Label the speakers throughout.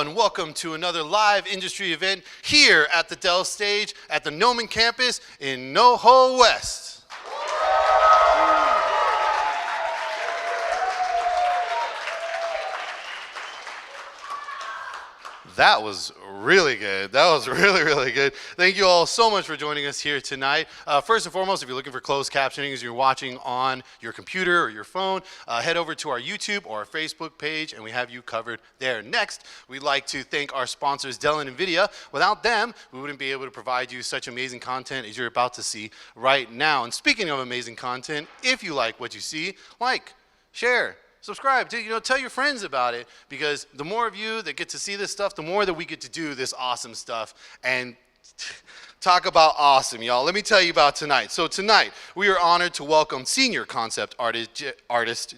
Speaker 1: and welcome to another live industry event here at the Dell stage at the Gnomon campus in NoHo West. That was really good. That was really, really good. Thank you all so much for joining us here tonight. First and foremost, if you're looking for closed captioning as you're watching on your computer or your phone, head over to our YouTube or our Facebook page, and we have you covered there. Next, we'd like to thank our sponsors, Dell and NVIDIA. Without them, we wouldn't be able to provide you such amazing content as you're about to see right now. And speaking of amazing content, if you like what you see, like, share, subscribe, tell your friends about it, because the more of you that get to see this stuff, the more that we get to do this awesome stuff. And talk about awesome, y'all. Let me tell you about tonight. So tonight, we are honored to welcome senior concept artist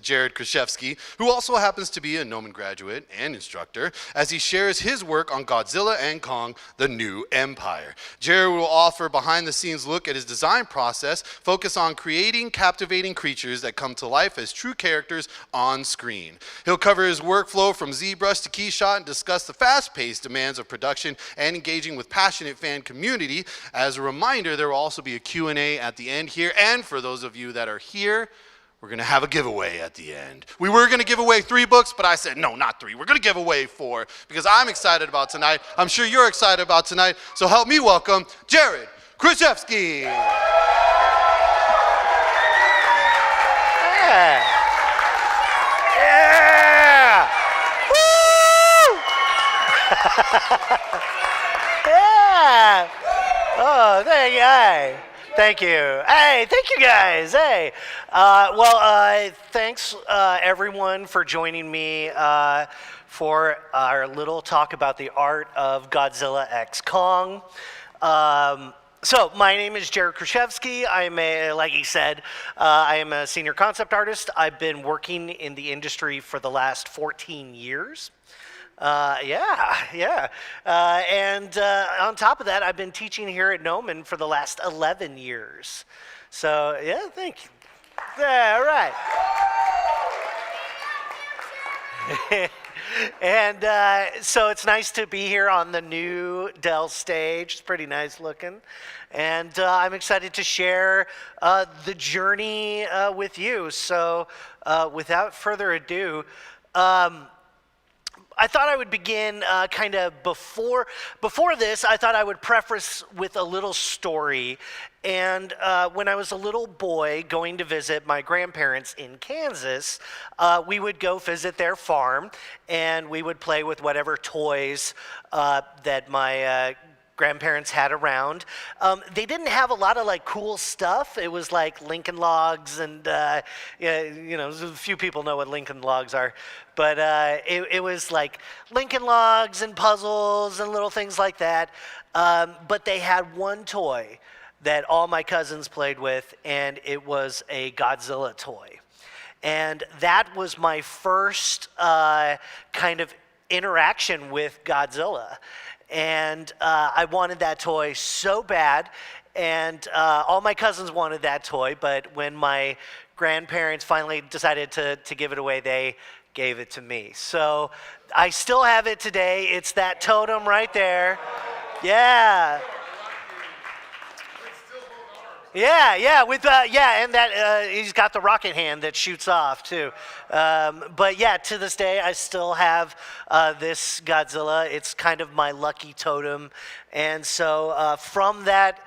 Speaker 1: Jared Krichevsky, who also happens to be a Gnomon graduate and instructor, as he shares his work on Godzilla and Kong, The New Empire. Jared will offer behind-the-scenes look at his design process, focus on creating captivating creatures that come to life as true characters on screen. He'll cover his workflow from ZBrush to KeyShot and discuss the fast-paced demands of production and engaging with passionate fan community. As a reminder, there will also be a Q&A at the end here, and for those of you that are here, we're going to have a giveaway at the end. We were going to give away 3 books, but I said, no, not 3. We're going to give away 4, because I'm excited about tonight. I'm sure you're excited about tonight, so help me welcome Jared Krichevsky.
Speaker 2: Yeah. Yeah. Woo! Yeah. Oh, thank you. Hey, thank you. Hey, thank you guys. Hey. Thanks everyone for joining me for our little talk about the art of Godzilla x Kong. So my name is Jared Krichevsky. Like he said, I am a senior concept artist. I've been working in the industry for the last 14 years. And on top of that, I've been teaching here at Gnomon for the last 11 years. So, yeah, thank you. Yeah, right. And so it's nice to be here on the new Dell stage. It's pretty nice looking. And I'm excited to share the journey with you. So without further ado, I thought I would begin kind of before this. I thought I would preface with a little story. And when I was a little boy going to visit my grandparents in Kansas, we would go visit their farm, and we would play with whatever toys that my grandparents had around. They didn't have a lot of cool stuff. It was like Lincoln Logs, and a few people know what Lincoln Logs are, but it was like Lincoln Logs and puzzles and little things like that. But they had one toy that all my cousins played with, and it was a Godzilla toy. And that was my first kind of interaction with Godzilla. And I wanted that toy so bad, and all my cousins wanted that toy, but when my grandparents finally decided to give it away, they gave it to me. So I still have it today. It's that totem right there. Yeah. Yeah, and that he's got the rocket hand that shoots off too. But yeah, to this day, I still have this Godzilla. It's kind of my lucky totem, and so from that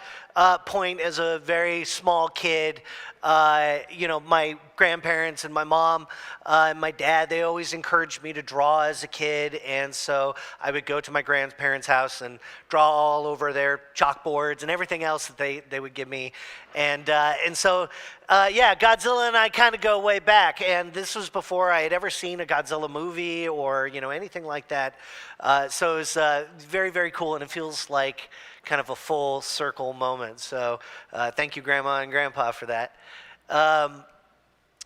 Speaker 2: point, as a very small kid, my grandparents and my mom and my dad, they always encouraged me to draw as a kid, and so I would go to my grandparents' house and draw all over their chalkboards and everything else that they would give me, and so Godzilla and I kind of go way back, and this was before I had ever seen a Godzilla movie or anything like that, so it was very, very cool, and it feels like kind of a full circle moment. So thank you, Grandma and Grandpa, for that.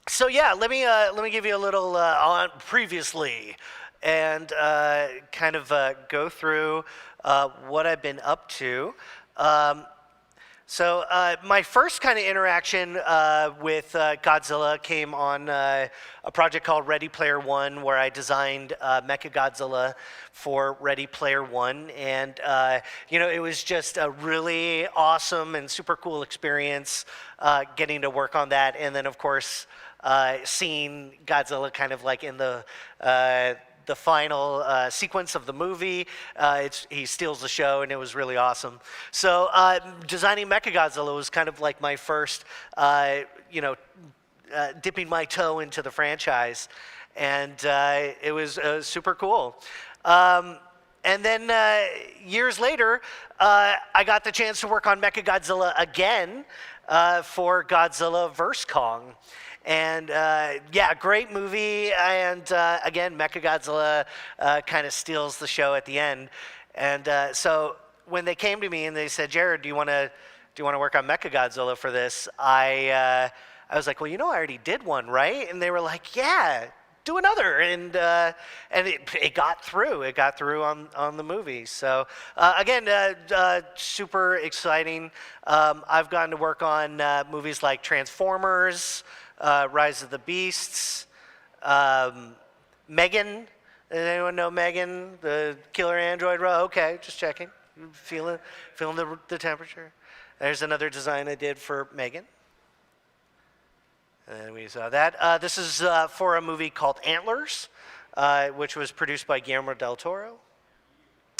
Speaker 2: So yeah, let me give you a little on previously, and kind of go through what I've been up to. So my first kind of interaction with Godzilla came on a project called Ready Player One, where I designed Mechagodzilla for Ready Player One, and it was just a really awesome and super cool experience getting to work on that, and then of course seeing Godzilla kind of like in the final sequence of the movie. He steals the show, and it was really awesome. So designing Mechagodzilla was kind of like my first, dipping my toe into the franchise, and it was super cool. And then years later, I got the chance to work on Mechagodzilla again for Godzilla vs. Kong. And great movie, and again, Mechagodzilla kind of steals the show at the end. And so when they came to me and they said, "Jared, do you want to work on Mechagodzilla for this?" I was like, "Well, I already did one, right?" And they were like, "Yeah, do another." And it got through. It got through on the movie. So again, super exciting. I've gotten to work on movies like Transformers, Rise of the Beasts, Megan. Does anyone know Megan, the killer android? Okay, just checking. Feeling the temperature. There's another design I did for Megan. And we saw that. This is for a movie called Antlers, which was produced by Guillermo del Toro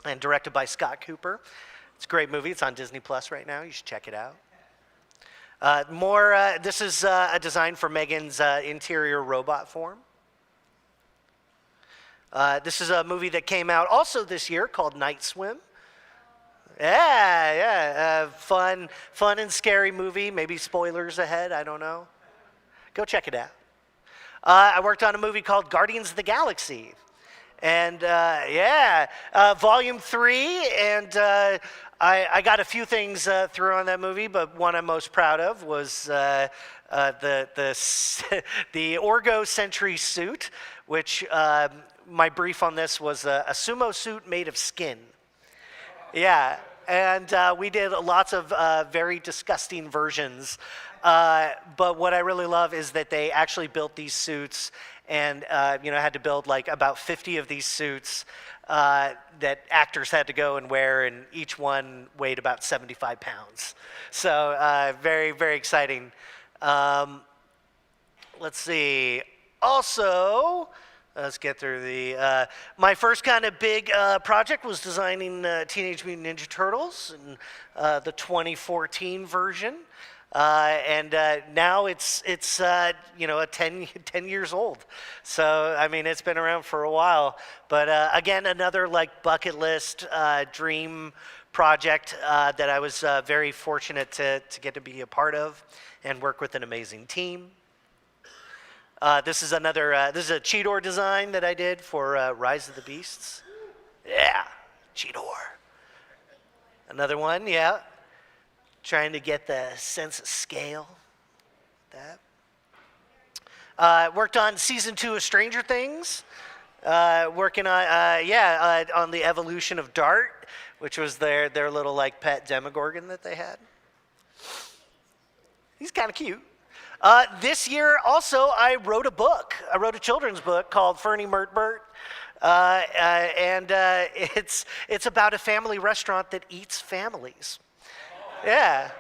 Speaker 2: and directed by Scott Cooper. It's a great movie. It's on Disney Plus right now. You should check it out. This is a design for Megan's interior robot form. This is a movie that came out also this year called Night Swim. Fun and scary movie. Maybe spoilers ahead, I don't know. Go check it out. I worked on a movie called Guardians of the Galaxy. And Volume 3, and I got a few things through on that movie, but one I'm most proud of was the Orgo Sentry suit, which my brief on this was a sumo suit made of skin. Yeah, and we did lots of very disgusting versions, but what I really love is that they actually built these suits and had to build like about 50 of these suits that actors had to go and wear, and each one weighed about 75 pounds. So very, very exciting. Let's see. Also, let's get through the, my first kind of big project was designing Teenage Mutant Ninja Turtles, and the 2014 version. And now it's 10 years old. So, I mean, it's been around for a while. But again, another like bucket list dream project that I was very fortunate to get to be a part of and work with an amazing team. This is a Cheetor design that I did for Rise of the Beasts. Yeah, Cheetor. Another one, yeah. Trying to get the sense of scale. That. Worked on season 2 of Stranger Things. Working on on the evolution of Dart, which was their little like pet Demogorgon that they had. He's kind of cute. This year also I wrote a book. I wrote a children's book called Fernie Mert Bert. It's about a family restaurant that eats families. Yeah.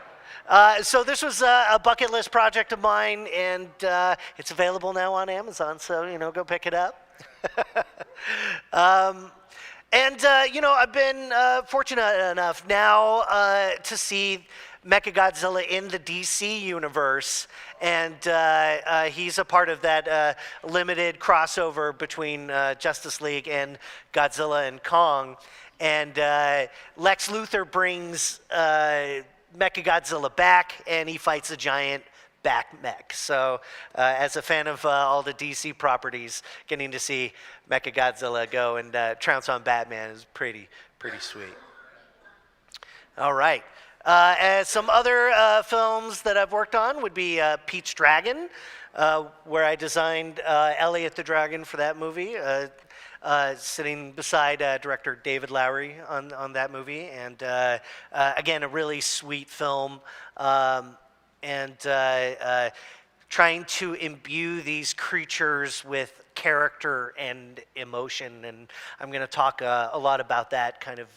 Speaker 2: So this was a bucket list project of mine, and it's available now on Amazon, so, go pick it up. I've been fortunate enough now to see Mechagodzilla in the DC universe, and he's a part of that limited crossover between Justice League and Godzilla and Kong. And Lex Luthor brings Mechagodzilla back, and he fights a giant back mech. So as a fan of all the DC properties, getting to see Mechagodzilla go and trounce on Batman is pretty sweet. All right. And some other films that I've worked on would be Pete's Dragon, where I designed Elliot the Dragon for that movie, sitting beside director David Lowery on that movie. And again, a really sweet film. And trying to imbue these creatures with character and emotion, and I'm going to talk a lot about that kind of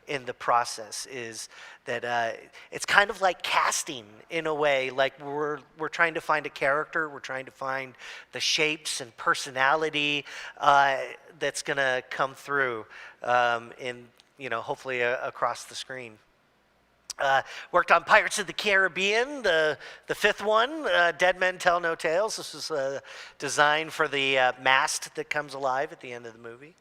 Speaker 2: in the process, is that it's kind of like casting in a way. Like we're trying to find a character, we're trying to find the shapes and personality that's going to come through in, hopefully across the screen. Worked on Pirates of the Caribbean, the fifth one, Dead Men Tell No Tales. This was designed for the mast that comes alive at the end of the movie,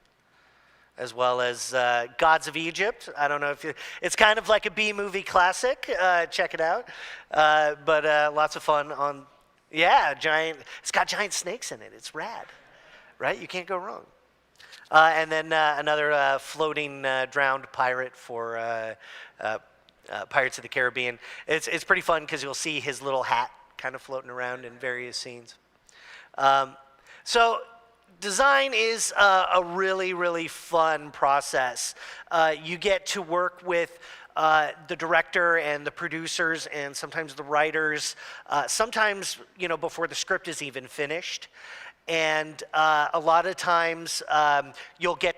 Speaker 2: as well as Gods of Egypt. I don't know if it's kind of like a B-movie classic. Check it out. But lots of fun on, it's got giant snakes in it. It's rad, right? You can't go wrong. And then another floating drowned pirate for Pirates of the Caribbean. It's pretty fun because you'll see his little hat kind of floating around in various scenes. So design is a really, really fun process. You get to work with the director and the producers and sometimes the writers, sometimes, before the script is even finished. And a lot of times you'll get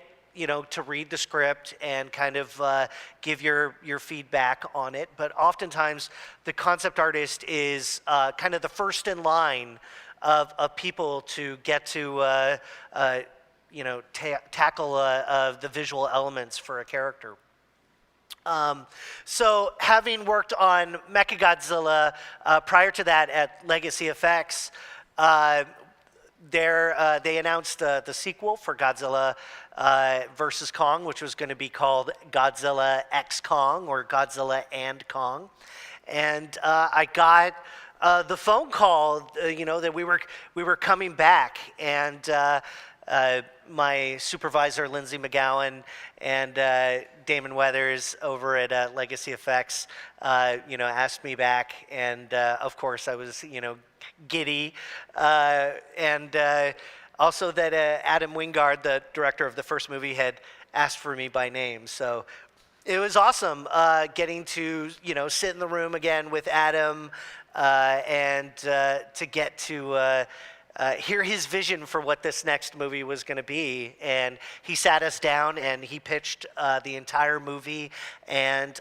Speaker 2: to read the script and kind of give your feedback on it. But oftentimes, the concept artist is kind of the first in line of people to get to, tackle the visual elements for a character. So having worked on Mechagodzilla prior to that at Legacy Effects, they announced the sequel for Godzilla versus Kong, which was going to be called Godzilla X Kong or Godzilla and Kong. And I got the phone call, that we were coming back, and my supervisor Lindsay McGowan and Damon Weathers over at Legacy Effects, asked me back, and of course I was, giddy, and also that Adam Wingard, the director of the first movie, had asked for me by name. So it was awesome getting to sit in the room again with Adam and to get to hear his vision for what this next movie was going to be. And he sat us down and he pitched the entire movie. And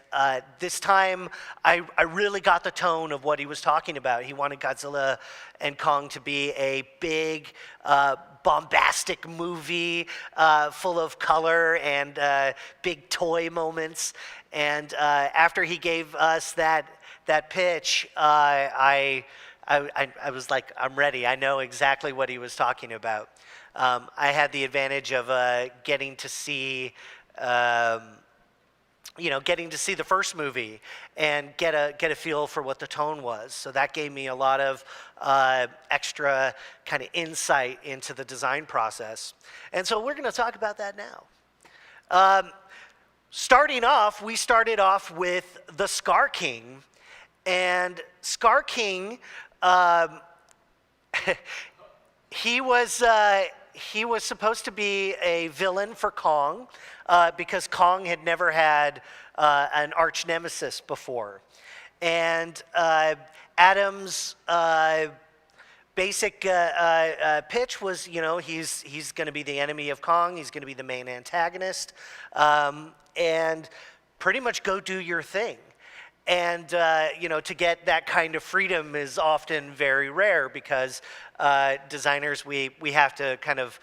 Speaker 2: this time, I really got the tone of what he was talking about. He wanted Godzilla and Kong to be a big, bombastic movie full of color and big toy moments. And after he gave us that pitch, I was like, I'm ready. I know exactly what he was talking about. I had the advantage of getting to see the first movie and get a feel for what the tone was. So that gave me a lot of extra kind of insight into the design process. And so we're going to talk about that now. We started off with the Scar King. And Scar King, he was supposed to be a villain for Kong because Kong had never had an arch nemesis before. And Adam's basic pitch was, he's going to be the enemy of Kong, he's going to be the main antagonist, and pretty much go do your thing. And, to get that kind of freedom is often very rare because designers, we have to kind of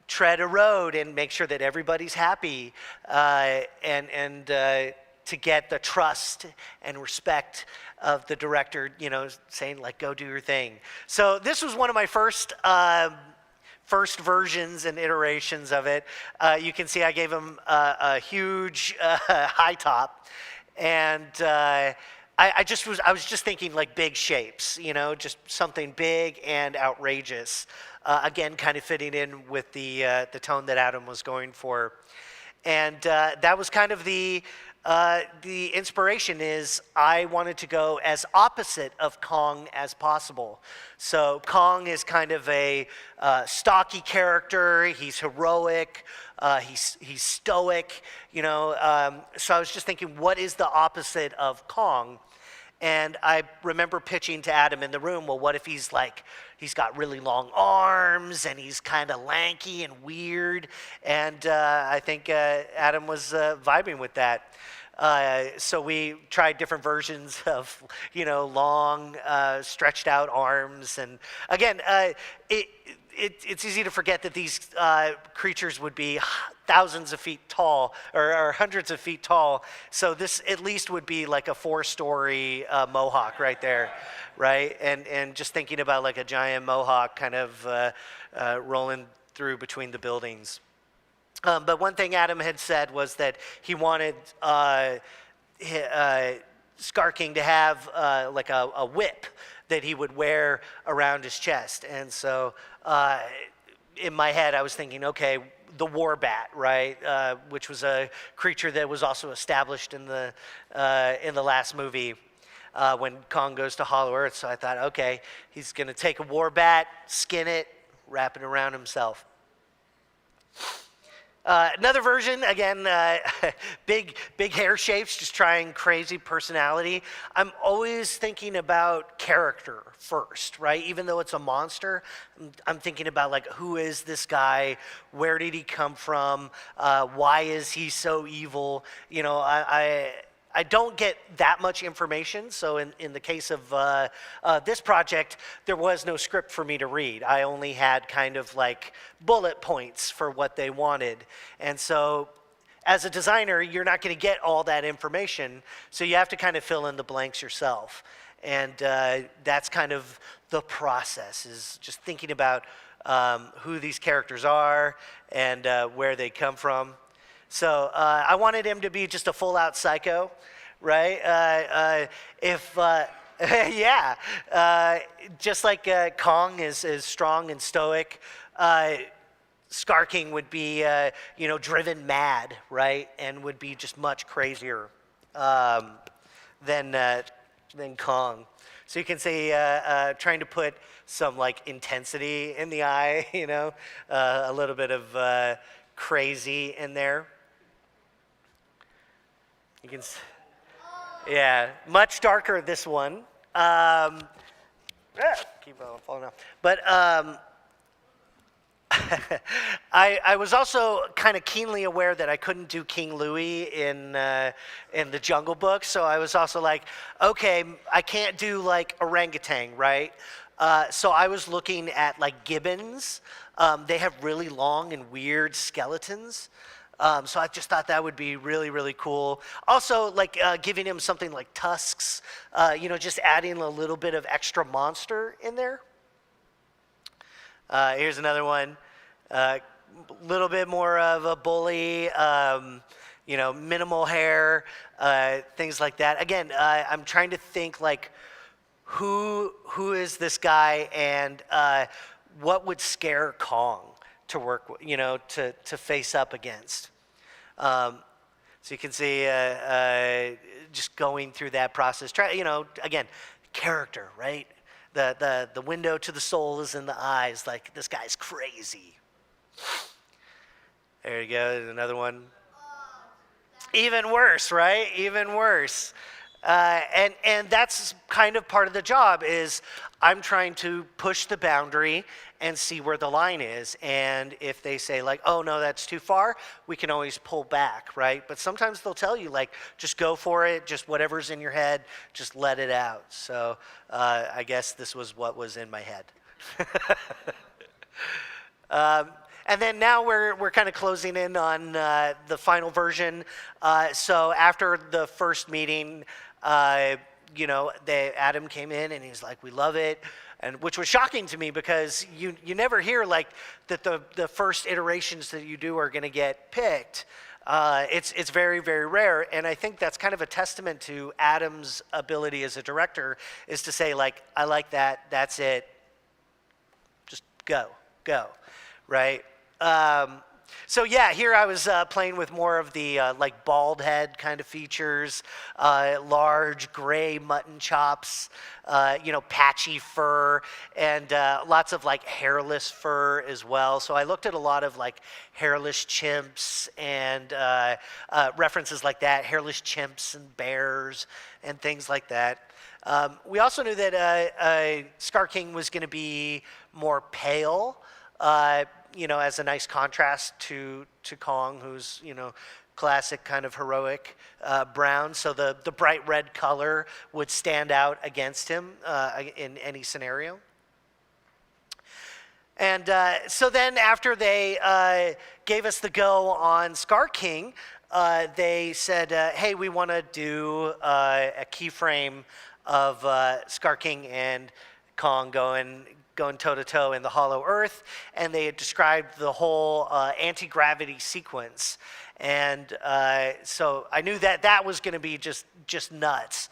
Speaker 2: tread a road and make sure that everybody's happy and to get the trust and respect of the director, saying, like, go do your thing. So this was one of my first versions and iterations of it. You can see I gave him a huge high top. And I was just thinking like big shapes, just something big and outrageous. Again, kind of fitting in with the tone that Adam was going for. And that was kind of the The inspiration is I wanted to go as opposite of Kong as possible. So Kong is kind of a stocky character. He's heroic. He's stoic. You know. So I was just thinking, what is the opposite of Kong? And I remember pitching to Adam in the room, well, what if he's got really long arms and he's kind of lanky and weird? And I think Adam was vibing with that. So we tried different versions of, long, stretched out arms. And again, it's easy to forget that these creatures would be thousands of feet tall or hundreds of feet tall. So this at least would be like a 4-story mohawk right there, right? And just thinking about like a giant mohawk kind of rolling through between the buildings. But one thing Adam had said was that he wanted Skarking to have like a whip that he would wear around his chest. And so in my head, I was thinking, okay, the war bat, right, which was a creature that was also established in the last movie when Kong goes to Hollow Earth. So I thought, okay, he's going to take a war bat, skin it, wrap it around himself. Another version, again, big hair shapes, just trying crazy personality. I'm always thinking about character first, right? Even though it's a monster, I'm thinking about like, who is this guy? Where did he come from? Why is he so evil? I don't get that much information, so in the case of this project, there was no script for me to read. I only had kind of like bullet points for what they wanted. And so as a designer, you're not going to get all that information, so you have to kind of fill in the blanks yourself. And that's kind of the process, is just thinking about who these characters are and where they come from. So I wanted him to be just a full-out psycho, right? Yeah, just like Kong is strong and stoic, Skarking would be, driven mad, right? And would be just much crazier than Kong. So you can see trying to put some like intensity in the eye, a little bit of crazy in there. You can, yeah, much darker this one. Keep on falling off. But I was also kind of keenly aware that I couldn't do King Louie in the Jungle Book, so I was also like, okay, I can't do like orangutan, right? So I was looking at like gibbons. They have really long and weird skeletons. So I just thought that would be really, really cool. Also, like giving him something like tusks, just adding a little bit of extra monster in there. Here's another one. Little bit more of a bully, minimal hair, things like that. Again, I'm trying to think like who is this guy and what would scare Kong to work with, to face up against. So you can see just going through that process. Try, again, character, right? The window to the soul is in the eyes. Like, this guy's crazy. There you go. There's another one. Even worse, right? Even worse. And that's kind of part of the job, is I'm trying to push the boundary and see where the line is. And if they say like, oh no, that's too far, we can always pull back, right? But sometimes they'll tell you like, just go for it, just whatever's in your head, just let it out. So I guess this was what was in my head. And then now we're kind of closing in on the final version. So after the first meeting, Adam came in and he's like, we love it. And which was shocking to me, because you never hear like that the first iterations that you do are going to get picked. It's very, very rare. And I think that's kind of a testament to Adam's ability as a director, is to say like, I like that, that's it, just go, right? So yeah, here I was playing with more of the like bald head kind of features, large gray mutton chops, patchy fur, and lots of like hairless fur as well. So I looked at a lot of like hairless chimps and references like that, hairless chimps and bears and things like that. We also knew that Scar King was going to be more pale. As a nice contrast to Kong, who's, classic kind of heroic brown. So the bright red color would stand out against him in any scenario. And so then after they gave us the go on Scar King, they said, hey, we want to do a keyframe of Scar King and Kong going toe-to-toe in the Hollow Earth, and they had described the whole anti-gravity sequence. And so I knew that was going to be just nuts.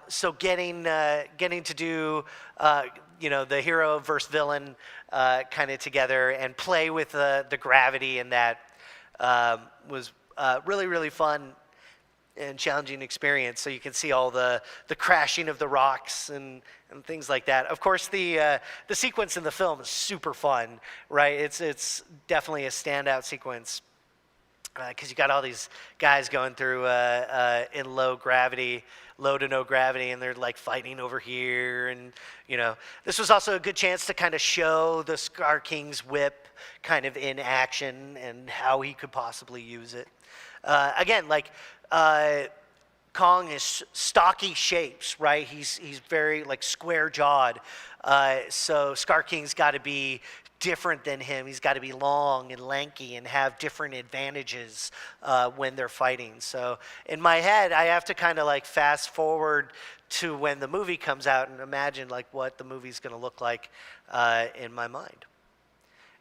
Speaker 2: So getting to do the hero versus villain kind of together and play with the gravity in that was really, really fun and challenging experience. So you can see all the crashing of the rocks and things like that. Of course, the sequence in the film is super fun, right? It's definitely a standout sequence because you got all these guys going through in low to no gravity, and they're like fighting over here. And this was also a good chance to kind of show the Scar King's whip kind of in action and how he could possibly use it. Again, like Kong is stocky shapes, right? He's very like square jawed. So Scar King's got to be different than him. He's got to be long and lanky and have different advantages when they're fighting. So in my head, I have to kind of like fast forward to when the movie comes out and imagine like what the movie's going to look like in my mind.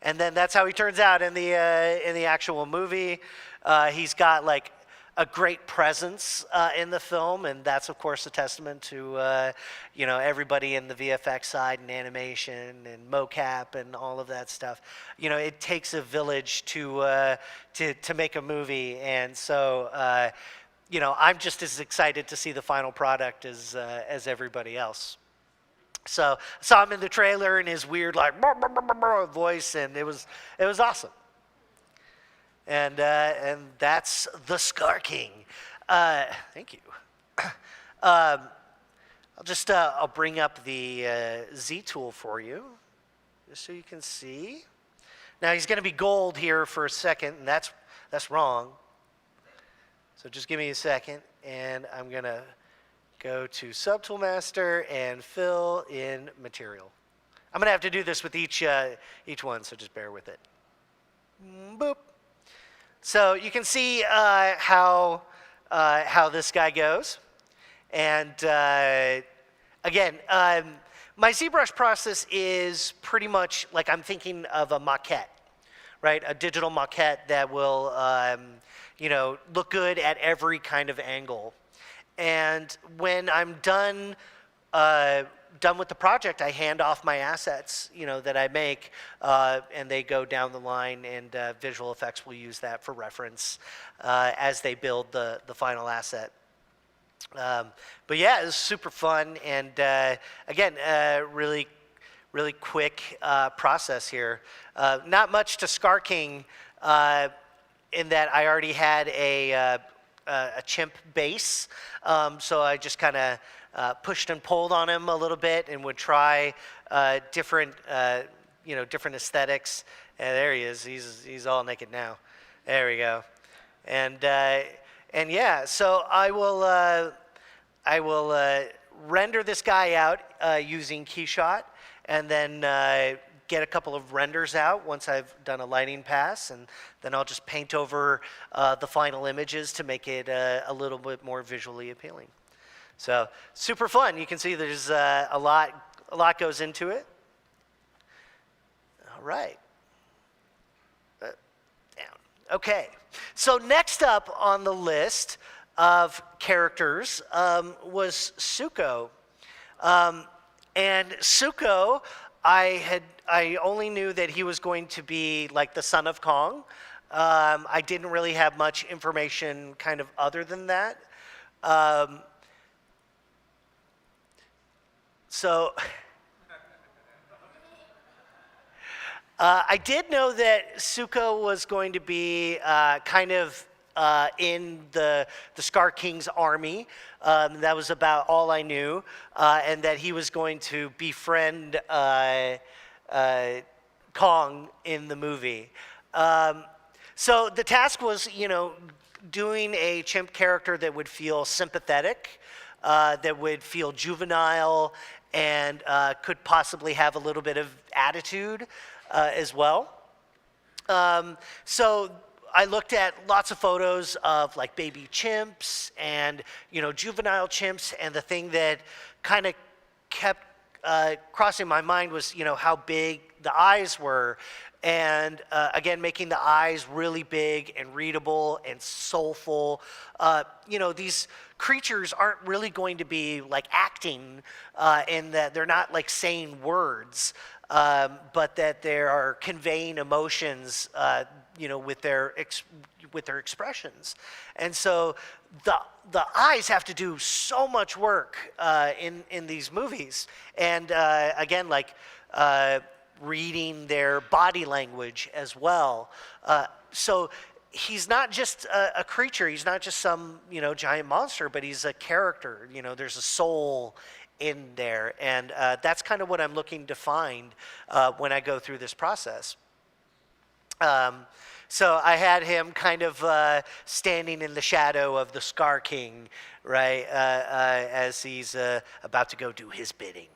Speaker 2: And then that's how he turns out in the actual movie. He's got like a great presence in the film, and that's of course a testament to everybody in the VFX side and animation and mocap and all of that stuff. It takes a village to make a movie, and so I'm just as excited to see the final product as everybody else. So I saw him in the trailer in his weird like voice, and it was awesome. And that's the Scar King. Thank you. I'll bring up the Z tool for you, just so you can see. Now he's going to be gold here for a second, and that's wrong. So just give me a second, and I'm going to go to Subtool Master and fill in material. I'm going to have to do this with each one, so just bear with it. Boop. So you can see how this guy goes. And again, my ZBrush process is pretty much like I'm thinking of a maquette, right? A digital maquette that will look good at every kind of angle. And when I'm done with the project, I hand off my assets, that I make, and they go down the line, and visual effects will use that for reference as they build the final asset. But yeah, it was super fun, and again, really quick process here. Not much to Scar King in that I already had a chimp base, so I just kind of pushed and pulled on him a little bit and would try different aesthetics. And there he is. He's all naked now. There we go. And yeah, so I will render this guy out using KeyShot, and then get a couple of renders out once I've done a lighting pass, and then I'll just paint over the final images to make it a little bit more visually appealing. So super fun. You can see there's a lot goes into it. All right. Down. Okay. So next up on the list of characters was Suko. And Suko I only knew that he was going to be like the son of Kong. I didn't really have much information kind of other than that. So I did know that Zuko was going to be kind of in the Scar King's army. That was about all I knew, and that he was going to befriend Kong in the movie. So the task was, doing a chimp character that would feel sympathetic, that would feel juvenile, and could possibly have a little bit of attitude as well. So I looked at lots of photos of like baby chimps and juvenile chimps, and the thing that kind of kept crossing my mind was how big the eyes were, and again making the eyes really big and readable and soulful. These creatures aren't really going to be like acting in that they're not like saying words, but that they are conveying emotions with their expressions. And so the eyes have to do so much work in these movies, and again like reading their body language as well. So he's not just a creature, he's not just some giant monster, but he's a character. There's a soul in there, and that's kind of what I'm looking to find when I go through this process. So I had him kind of standing in the shadow of the Scar King, right, as he's about to go do his bidding.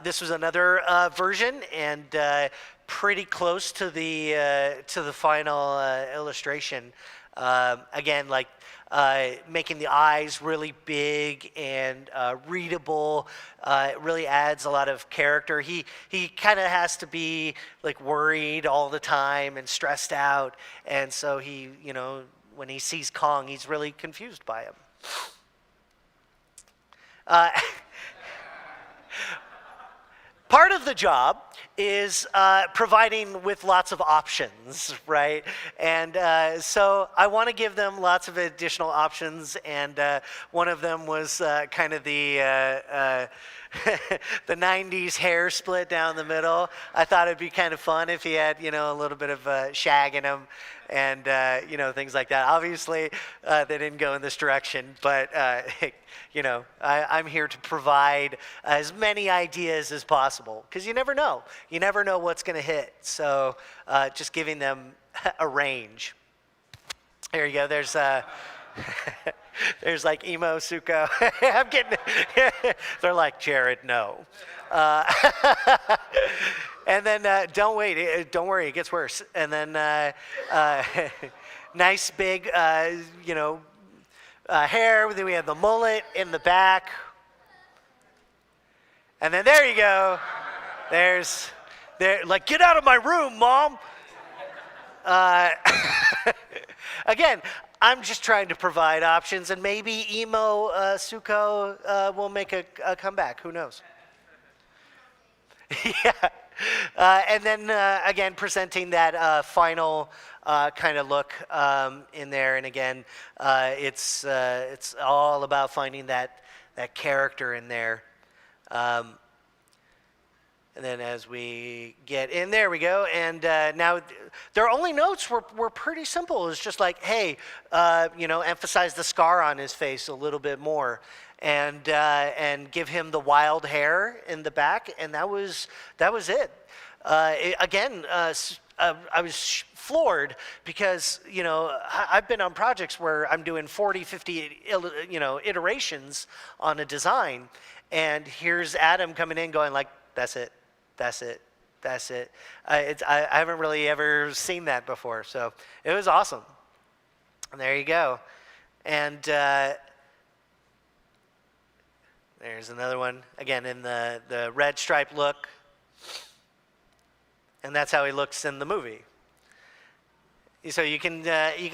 Speaker 2: This was another version, and pretty close to the final illustration. Again, like making the eyes really big and readable. It really adds a lot of character. He kind of has to be like worried all the time and stressed out, and so he, when he sees Kong, he's really confused by him. Part of the job is providing with lots of options, right? And so I want to give them lots of additional options, and one of them was kind of the the 90s hair split down the middle. I thought it'd be kind of fun if he had, a little bit of shag in him, and things like that. Obviously, they didn't go in this direction, but I'm here to provide as many ideas as possible, because you never know. You never know what's going to hit. So just giving them a range. There you go. There's there's like emo Zuko. I'm getting. They're like, Jared, no. And then don't worry, it gets worse. And then nice big, hair. Then we have the mullet in the back. And then there you go. Like, get out of my room, Mom. Again, I'm just trying to provide options, and maybe emo Zuko will make a comeback. Who knows? Yeah. And then again, presenting that final kind of look in there, and again, it's all about finding that character in there. And then as we get in, there we go. And now their only notes were pretty simple. It's just like, hey, emphasize the scar on his face a little bit more, and give him the wild hair in the back, and that was it. Again, I was floored because, I've been on projects where I'm doing 40, 50, iterations on a design, and here's Adam coming in going like, that's it. I haven't really ever seen that before, so it was awesome. And there you go. And there's another one, again, in the red stripe look. And that's how he looks in the movie. So you can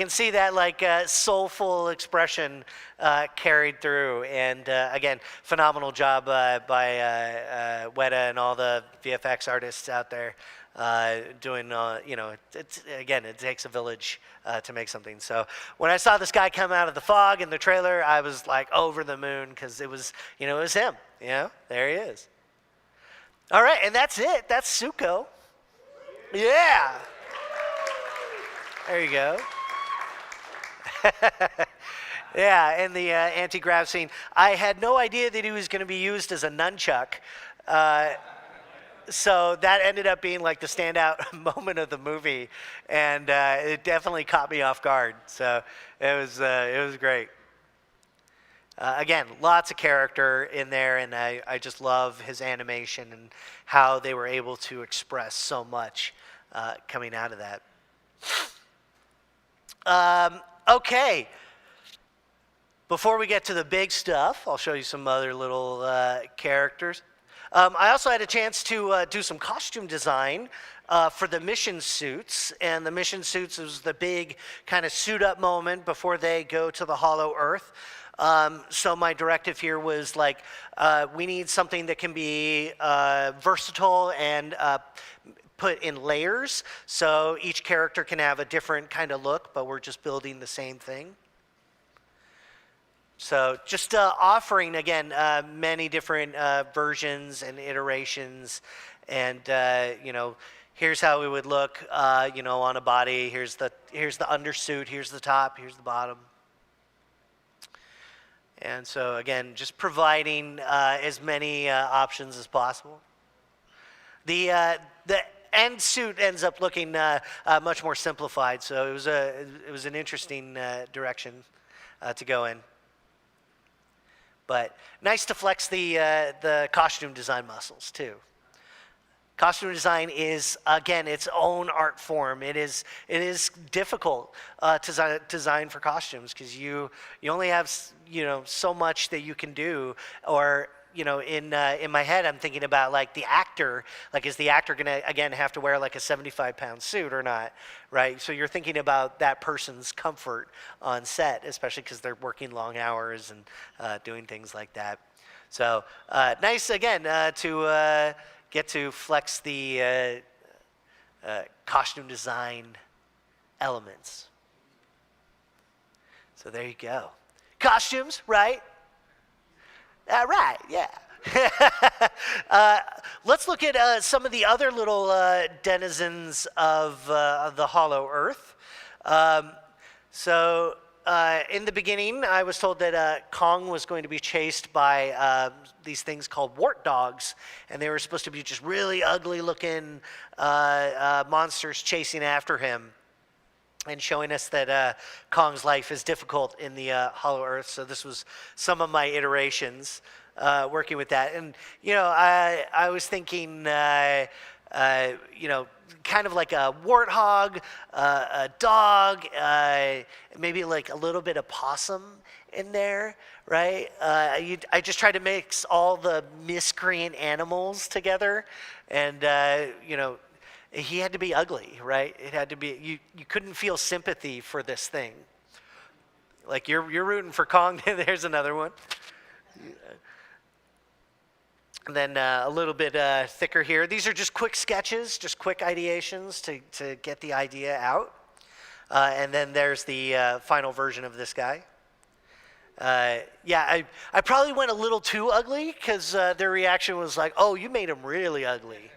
Speaker 2: see that like soulful expression carried through, and again, phenomenal job by Weta and all the VFX artists out there doing. It takes a village to make something. So when I saw this guy come out of the fog in the trailer, I was like over the moon because it was him. There he is. All right, and that's it. That's Suko. Yeah. There you go. Yeah, and the anti-grav scene. I had no idea that he was going to be used as a nunchuck. So that ended up being like the standout moment of the movie, and it definitely caught me off guard. So it was great. Again, lots of character in there, and I just love his animation and how they were able to express so much coming out of that. Okay. Before we get to the big stuff, I'll show you some other little characters. I also had a chance to do some costume design for the mission suits, and the mission suits was the big kind of suit up moment before they go to the Hollow Earth. So my directive here was like, we need something that can be versatile and put in layers, so each character can have a different kind of look, but we're just building the same thing. So just offering, again, many different versions and iterations, and here's how it would look, on a body. Here's the undersuit, here's the top, here's the bottom. And so again, just providing as many options as possible. The end suit ends up looking much more simplified, so it was an interesting direction to go in. But nice to flex the costume design muscles too. Costume design is, again, its own art form. It is difficult to design for costumes because you only have so much that you can do. Or in my head, I'm thinking about like the actor. Like, is the actor gonna again have to wear like a 75-pound suit or not? Right. So you're thinking about that person's comfort on set, especially because they're working long hours and doing things like that. So nice again to get to flex the costume design elements. So there you go. Costumes, right? Right, yeah. Let's look at some of the other little denizens of the Hollow Earth. In the beginning, I was told that Kong was going to be chased by these things called wart dogs, and they were supposed to be just really ugly-looking monsters chasing after him, and showing us that Kong's life is difficult in the Hollow Earth. So this was some of my iterations working with that. And, I was thinking, kind of like a warthog, a dog, maybe like a little bit of possum in there, right? I just tried to mix all the miscreant animals together, and, he had to be ugly, right? It had to be, you couldn't feel sympathy for this thing. Like you're rooting for Kong, there's another one. And then a little bit thicker here. These are just quick sketches, just quick ideations to get the idea out. And then there's the final version of this guy. I probably went a little too ugly because their reaction was like, oh, you made him really ugly.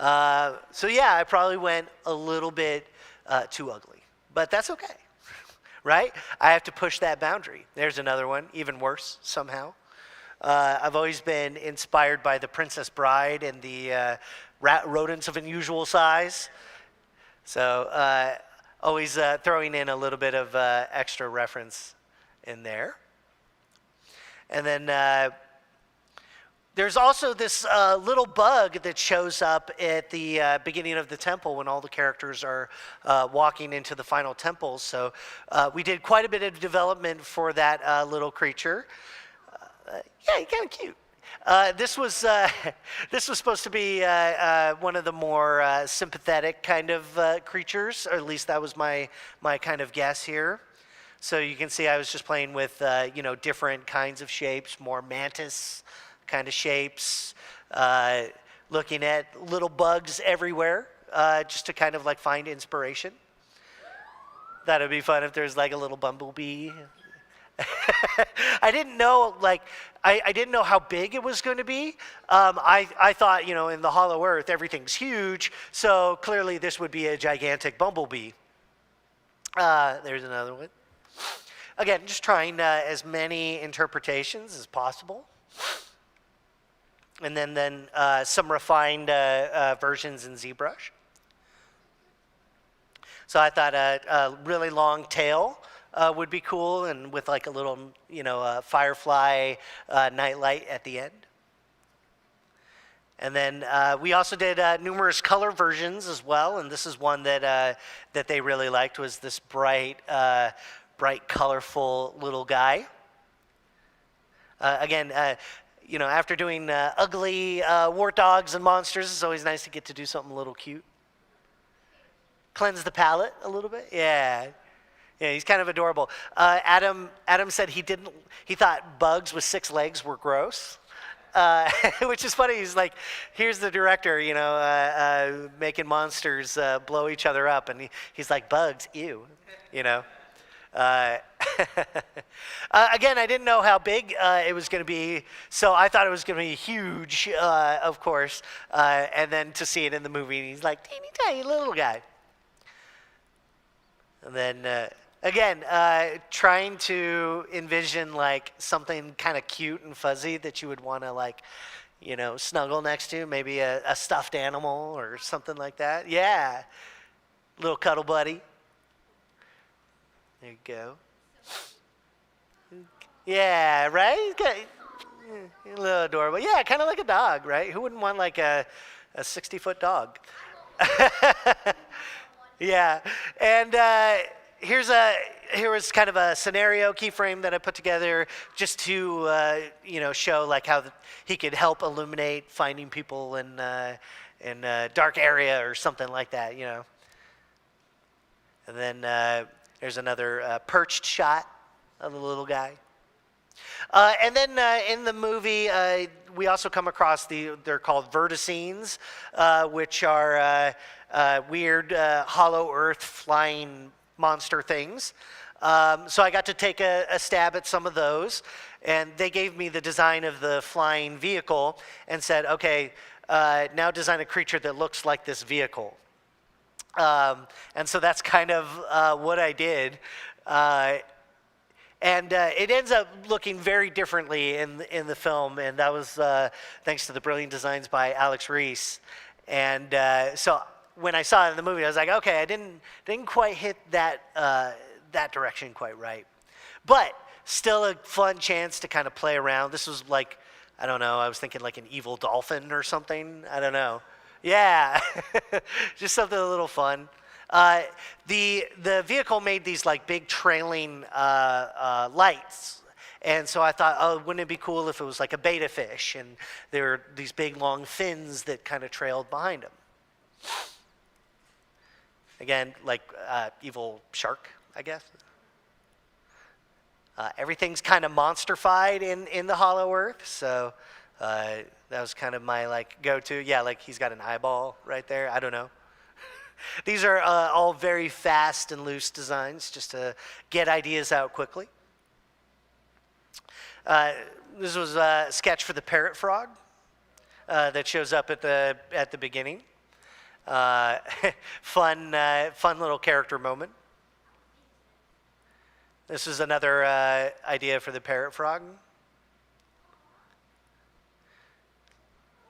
Speaker 2: I probably went a little bit too ugly, but that's okay, right? I have to push that boundary. There's another one, even worse somehow. I've always been inspired by The Princess Bride and the rodents of unusual size. So always throwing in a little bit of extra reference in there. And then there's also this little bug that shows up at the beginning of the temple when all the characters are walking into the final temple. So we did quite a bit of development for that little creature. Yeah, he's kind of cute. This was this was supposed to be one of the more sympathetic kind of creatures, or at least that was my kind of guess here. So you can see I was just playing with different kinds of shapes, more mantis kind of shapes, looking at little bugs everywhere, just to kind of like find inspiration. That would be fun if there's like a little bumblebee. I didn't know, like, I didn't know how big it was going to be. I thought, in the Hollow Earth, everything's huge, so clearly this would be a gigantic bumblebee. There's another one. Again, just trying as many interpretations as possible. And then some refined versions in ZBrush. So I thought a really long tail would be cool, and with like a little, firefly nightlight at the end. And then we also did numerous color versions as well, and this is one that they really liked, was this bright, colorful little guy. Again, after doing ugly warthogs and monsters, it's always nice to get to do something a little cute. Cleanse the palate a little bit. Yeah, he's kind of adorable. Adam said he thought bugs with 6 legs were gross, which is funny. He's like, here's the director, making monsters blow each other up, and he's like, bugs, ew, Again, I didn't know how big it was going to be, so I thought it was going to be huge, of course, and then to see it in the movie, he's like, teeny tiny little guy. And then, again, trying to envision like something kind of cute and fuzzy that you would want to like, snuggle next to, maybe a stuffed animal or something like that. Yeah, little cuddle buddy. There you go. Yeah, right? A little adorable. Yeah, kind of like a dog, right? Who wouldn't want like a 60-foot dog? Yeah, and here was kind of a scenario keyframe that I put together just to show like how he could help illuminate finding people in a dark area or something like that, And then there's another perched shot of the little guy. And then in the movie, we also come across they're called verticenes, which are weird hollow earth flying monster things. So I got to take a stab at some of those, and they gave me the design of the flying vehicle and said, okay, now design a creature that looks like this vehicle. And so that's kind of what I did. And it ends up looking very differently in the film, and that was thanks to the brilliant designs by Alex Reese. And so when I saw it in the movie, I was like, okay, I didn't quite hit that direction quite right, but still a fun chance to kind of play around. This was like, I don't know, I was thinking like an evil dolphin or something. I don't know. Yeah, just something a little fun. The vehicle made these like big trailing lights, and so I thought, oh, wouldn't it be cool if it was like a betta fish, and there were these big long fins that kind of trailed behind him. Again, like evil shark, I guess. Everything's kind of monsterfied in the Hollow Earth, so that was kind of my like go-to. Yeah, like he's got an eyeball right there. I don't know. These are all very fast and loose designs, just to get ideas out quickly. This was a sketch for the parrot frog that shows up at the beginning. Fun little character moment. This is another idea for the parrot frog.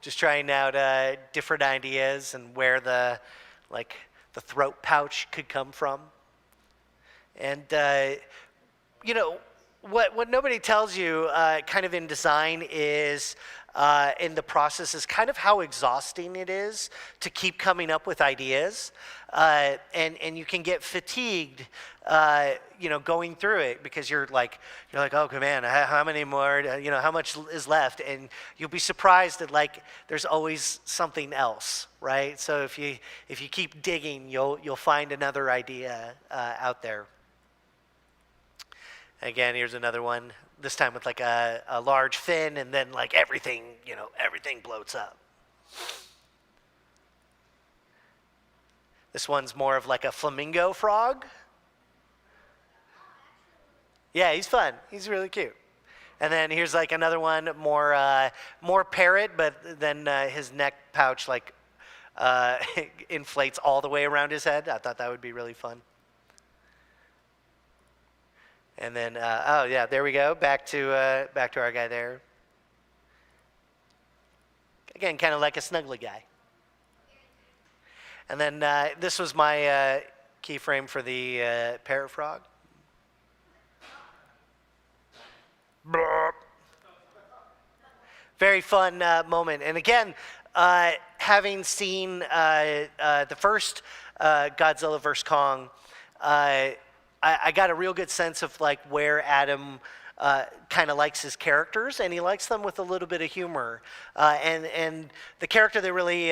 Speaker 2: Just trying out different ideas and where the throat pouch could come from. And what nobody tells you kind of in design is in the process is kind of how exhausting it is to keep coming up with ideas, and you can get fatigued going through it because you're like oh man, how many more, how much is left, and you'll be surprised that like there's always something else, right? So if you keep digging, you'll find another idea out there. Again, here's another one, this time with like a large fin, and then like everything bloats up. This one's more of like a flamingo frog. Yeah, he's fun. He's really cute. And then here's like another one, more parrot, but then his neck pouch like inflates all the way around his head. I thought that would be really fun. And then, oh yeah, there we go. Back to our guy there. Again, kind of like a snuggly guy. And then this was my keyframe for the parrot frog. Very fun moment. And again, having seen the first Godzilla vs. Kong, I got a real good sense of like where Adam kind of likes his characters, and he likes them with a little bit of humor. And the character that really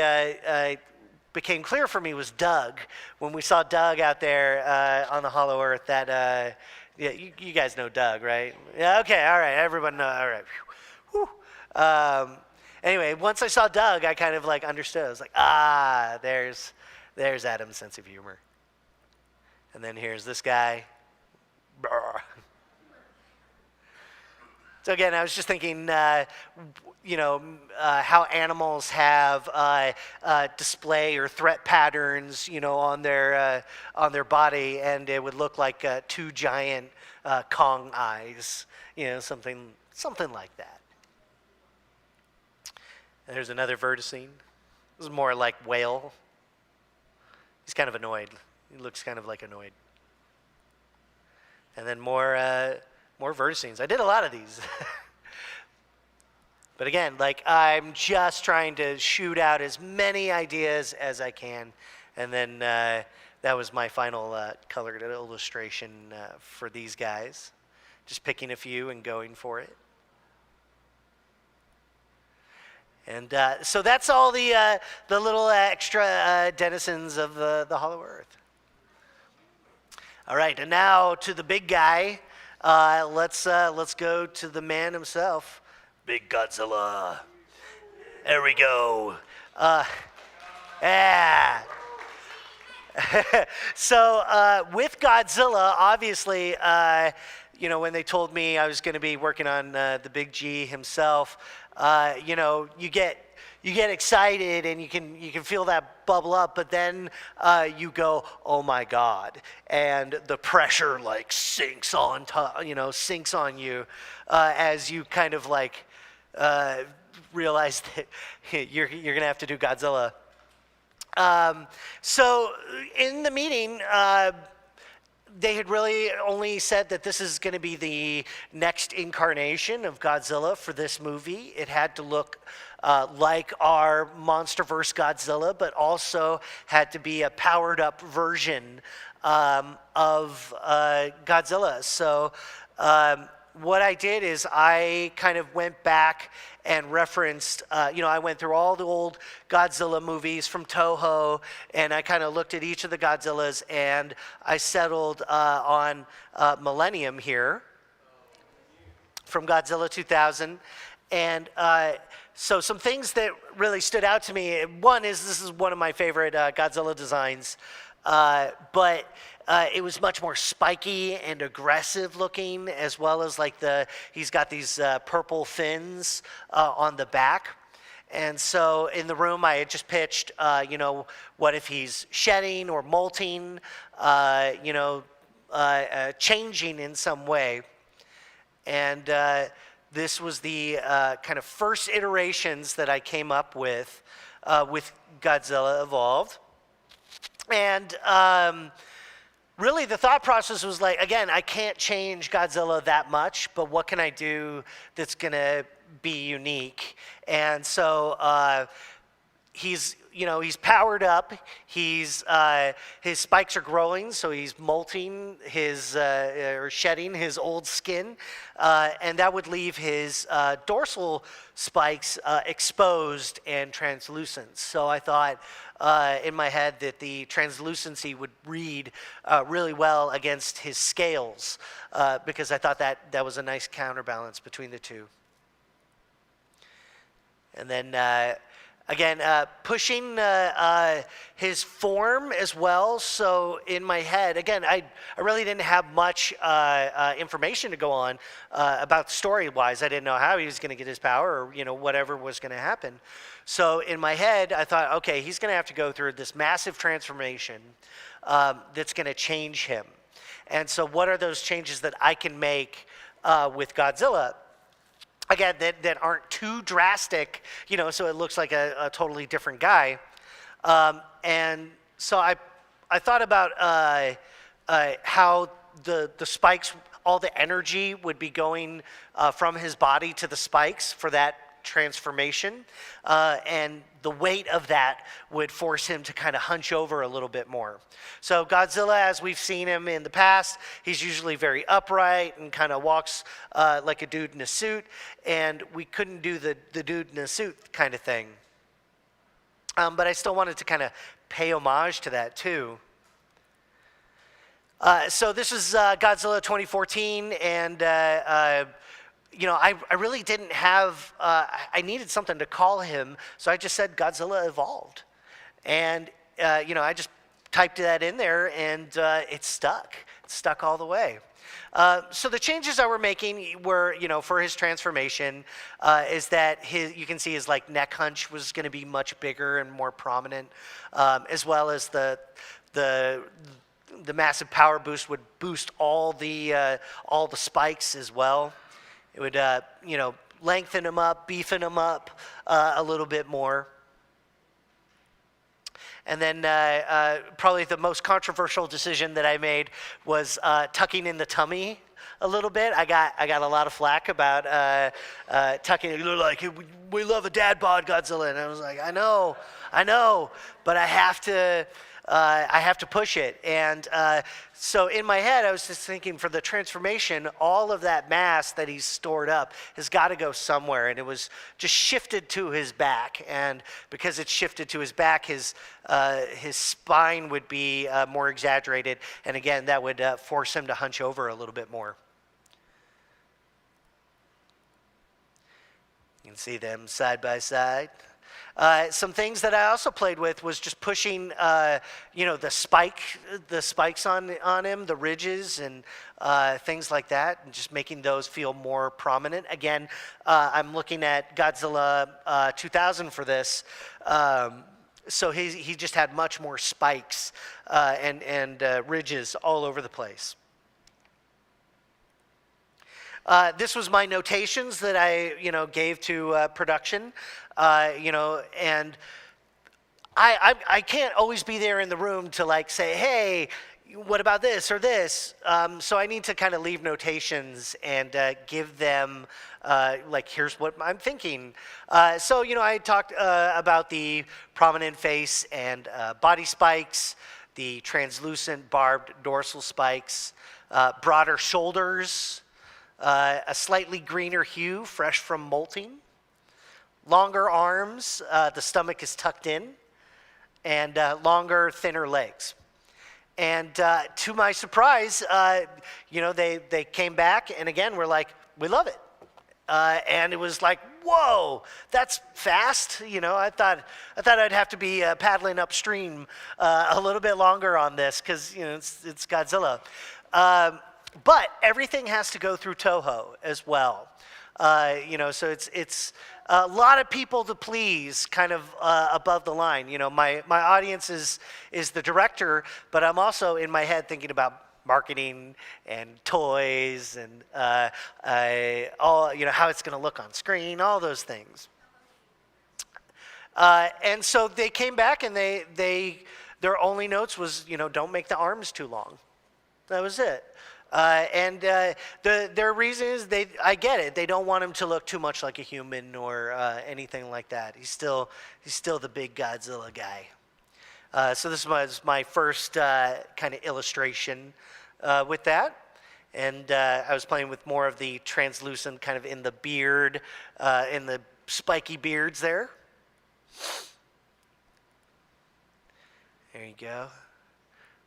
Speaker 2: became clear for me was Doug. When we saw Doug out there on the Hollow Earth, that yeah, you guys know Doug, right? Yeah, okay, all right, everyone know, all right. Whew. Anyway, once I saw Doug, I kind of like understood. I was like, there's Adam's sense of humor. And then here's this guy. So again, I was just thinking, how animals have display or threat patterns, on their body, and it would look like two giant Kong eyes, something like that. And there's another verticine. This is more like whale. He's kind of annoyed. He looks kind of like annoyed. And then more verticines. I did a lot of these. But again, like I'm just trying to shoot out as many ideas as I can. And then that was my final colored illustration for these guys. Just picking a few and going for it. And so that's all the little extra denizens of the Hollow Earth. All right, and now to the big guy. Let's go to the man himself, Big Godzilla. There we go. Yeah. So with Godzilla, obviously, when they told me I was going to be working on the Big G himself, you get excited and you can feel that bubble up, but then you go, oh my God, and the pressure like sinks on you as you kind of like realize that you're gonna have to do Godzilla. So in the meeting, they had really only said that this is going to be the next incarnation of Godzilla for this movie. It had to look like our MonsterVerse Godzilla, but also had to be a powered-up version of Godzilla. So what I did is I kind of went back and referenced, I went through all the old Godzilla movies from Toho, and I kind of looked at each of the Godzillas, and I settled on Millennium here from Godzilla 2000. And so some things that really stood out to me, one is this is one of my favorite Godzilla designs, but it was much more spiky and aggressive looking, as well as like he's got these purple fins on the back. And so in the room I had just pitched, what if he's shedding or molting, changing in some way. And this was the kind of first iterations that I came up with Godzilla Evolved. And really the thought process was like, again, I can't change Godzilla that much, but what can I do that's gonna be unique? And so he's powered up. His spikes are growing, so he's molting or shedding his old skin, and that would leave his dorsal spikes exposed and translucent. So I thought in my head that the translucency would read really well against his scales, because I thought that was a nice counterbalance between the two. And then again, pushing his form as well. So in my head, again, I really didn't have much information to go on about story-wise. I didn't know how he was going to get his power, or whatever was going to happen. So in my head, I thought, okay, he's going to have to go through this massive transformation that's going to change him. And so what are those changes that I can make with Godzilla? Again, that aren't too drastic, so it looks like a totally different guy. And so I thought about how the spikes, all the energy would be going from his body to the spikes for that transformation. And the weight of that would force him to kind of hunch over a little bit more. So Godzilla, as we've seen him in the past, he's usually very upright and kind of walks like a dude in a suit, and we couldn't do the dude in a suit kind of thing. But I still wanted to kind of pay homage to that too. So this is Godzilla 2014, and I really didn't have, I needed something to call him, so I just said Godzilla evolved. And, I just typed that in there, and it stuck. It stuck all the way. So the changes I were making were, for his transformation, is that you can see his neck hunch was going to be much bigger and more prominent, as well as the massive power boost would boost all the spikes as well. It would, lengthen them up, beefing them up a little bit more. And then probably the most controversial decision that I made was tucking in the tummy a little bit. I got a lot of flack about tucking. They're like, we love a dad bod Godzilla, and I was like, I know, but I have to push it. And so in my head, I was just thinking, for the transformation, all of that mass that he's stored up has got to go somewhere. And it was just shifted to his back. And because it's shifted to his back, his spine would be more exaggerated. And again, that would force him to hunch over a little bit more. You can see them side by side. Some things that I also played with was just pushing, the spikes on him, the ridges and things like that, and just making those feel more prominent. Again, I'm looking at Godzilla 2000 for this, so he just had much more spikes and ridges all over the place. This was my notations that I, gave to production, and I can't always be there in the room to say, hey, what about this or this? So I need to kind of leave notations and give them, here's what I'm thinking. So, I talked about the prominent face and body spikes, the translucent barbed dorsal spikes, broader shoulders, a slightly greener hue, fresh from molting, longer arms, the stomach is tucked in, and longer, thinner legs. And to my surprise, they came back, and again, we're like, we love it. And it was like, whoa, that's fast. I thought I'd have to be paddling upstream a little bit longer on this because, it's Godzilla. But everything has to go through Toho as well. So it's a lot of people to please, kind of above the line. My audience is the director, but I'm also in my head thinking about marketing and toys and how it's going to look on screen, all those things. And so they came back and their only notes was, don't make the arms too long. That was it. Their reason is I get it. They don't want him to look too much like a human or anything like that. He's still the big Godzilla guy. So this was my first kind of illustration with that. And I was playing with more of the translucent kind of in the beard, in the spiky beards there. There you go.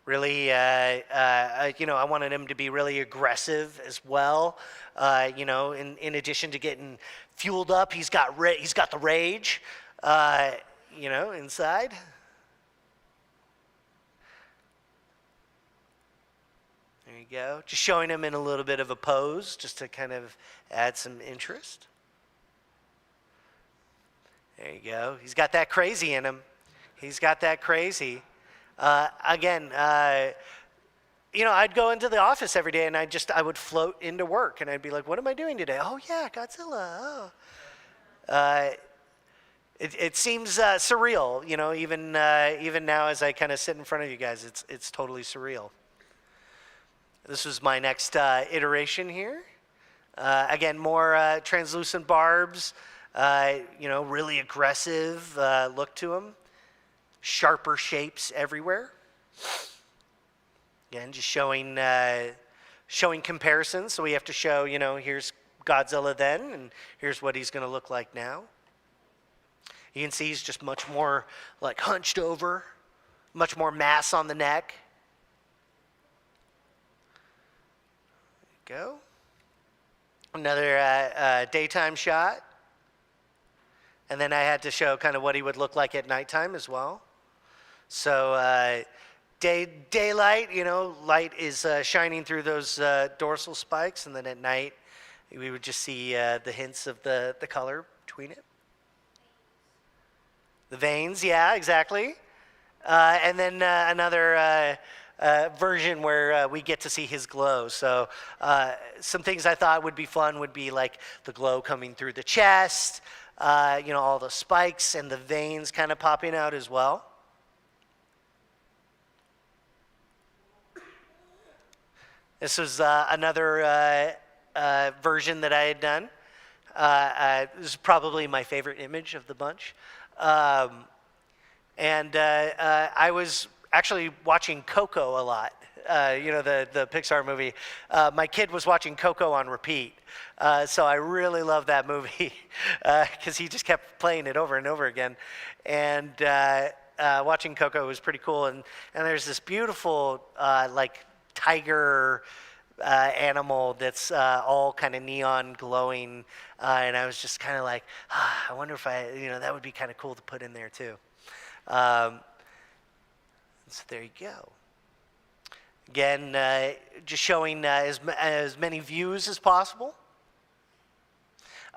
Speaker 2: Really, I wanted him to be really aggressive as well. In addition to getting fueled up, he's got the rage, inside. There you go. Just showing him in a little bit of a pose, just to kind of add some interest. There you go. He's got that crazy in him. He's got that crazy. I'd go into the office every day and I would float into work and I'd be like, what am I doing today? Oh yeah, Godzilla. Oh. It seems surreal, even now as I kind of sit in front of you guys, it's totally surreal. This was my next iteration here. Again, more translucent barbs, really aggressive look to them. Sharper shapes everywhere. Again, just showing comparisons. So we have to show, here's Godzilla then, and here's what he's going to look like now. You can see he's just much more like hunched over, much more mass on the neck. There you go. Another daytime shot. And then I had to show kind of what he would look like at nighttime as well. So daylight, light is shining through those dorsal spikes, and then at night we would just see the hints of the color between it. The veins, yeah, exactly. And then another version where we get to see his glow. So some things I thought would be fun would be like the glow coming through the chest, all the spikes and the veins kind of popping out as well. This was another version that I had done. This is probably my favorite image of the bunch. I was actually watching Coco a lot, the Pixar movie. My kid was watching Coco on repeat, so I really love that movie because he just kept playing it over and over again. And watching Coco was pretty cool. And there's this beautiful tiger animal that's all kind of neon glowing, and I was just kind of like, I wonder if that would be kind of cool to put in there too. So there you go. Again, just showing as many views as possible.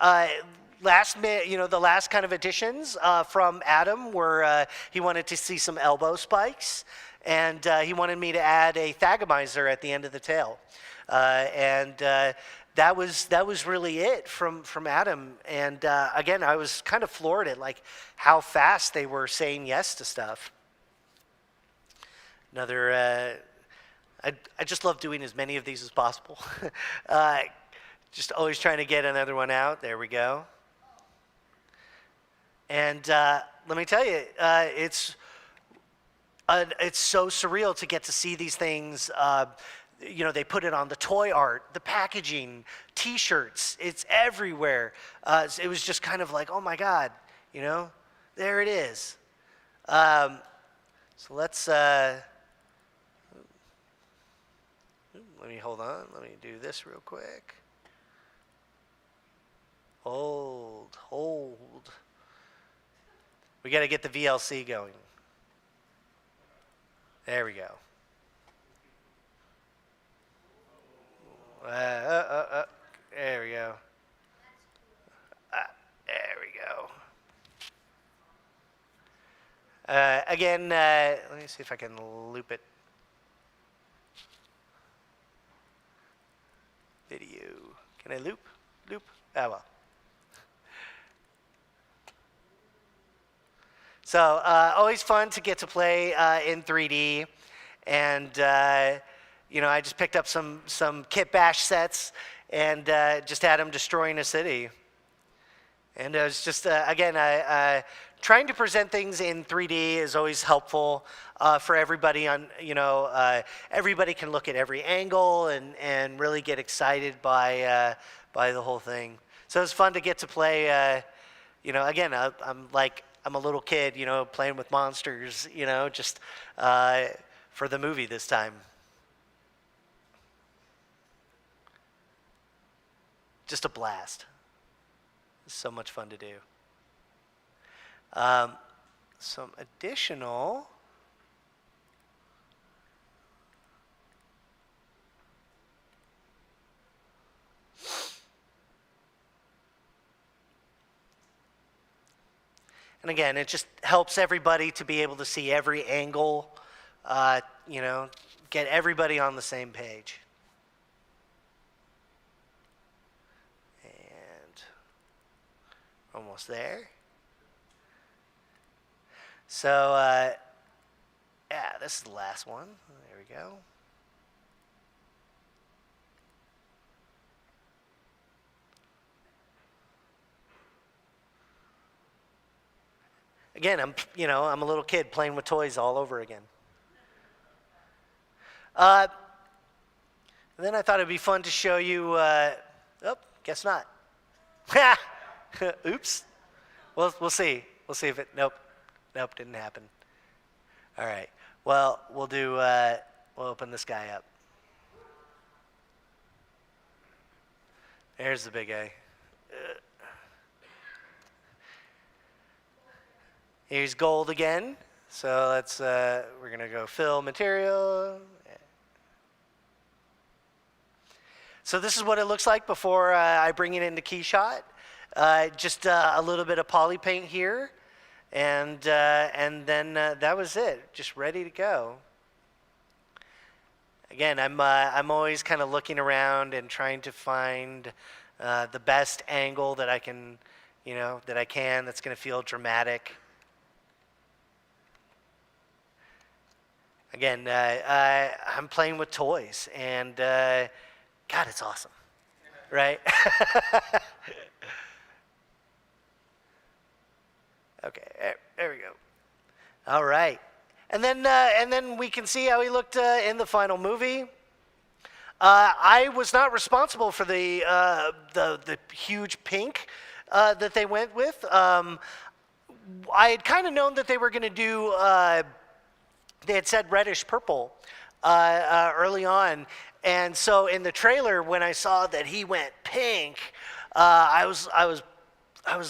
Speaker 2: The last kind of additions from Adam were he wanted to see some elbow spikes, and he wanted me to add a Thagomizer at the end of the tail. That was really it from Adam. And again, I was kind of floored at how fast they were saying yes to stuff. Another, I just love doing as many of these as possible. Just always trying to get another one out. There we go. And let me tell you, it's so surreal to get to see these things. They put it on the toy art, the packaging, T-shirts. It's everywhere. It was just kind of like, oh my God, there it is. So let's. Let me hold on. Let me do this real quick. Hold. We got to get the VLC going. There we go. There we go. There we go. Again, let me see if I can loop it. Video. Can I loop? Loop? Ah, well. So always fun to get to play in 3D, and I just picked up some kit bash sets and just had them destroying a city. And it was just, again, trying to present things in 3D is always helpful for everybody. Everybody can look at every angle and really get excited by the whole thing. So it's fun to get to play. Again, I'm a little kid, playing with monsters, just for the movie this time. Just a blast. It's so much fun to do. Some additional. And again, it just helps everybody to be able to see every angle, get everybody on the same page. Almost there. So, this is the last one. There we go. Again, I'm a little kid playing with toys all over again. And then I thought it'd be fun to show you. Guess not. Oops. We'll see. We'll see if it. Nope, didn't happen. All right. Well, we'll do. We'll open this guy up. There's the big A. Here's gold again. So let's. We're gonna go fill material. So this is what it looks like before I bring it into KeyShot. Just a little bit of poly paint here, and then that was it. Just ready to go. Again, I'm always kind of looking around and trying to find the best angle that I can, that's going to feel dramatic. Again, I'm playing with toys, and God, it's awesome, right? Okay, there we go. All right, and then we can see how he looked in the final movie. I was not responsible for the huge pink that they went with. I had kind of known that they were going to do. They had said reddish purple early on, and so in the trailer when I saw that he went pink, I was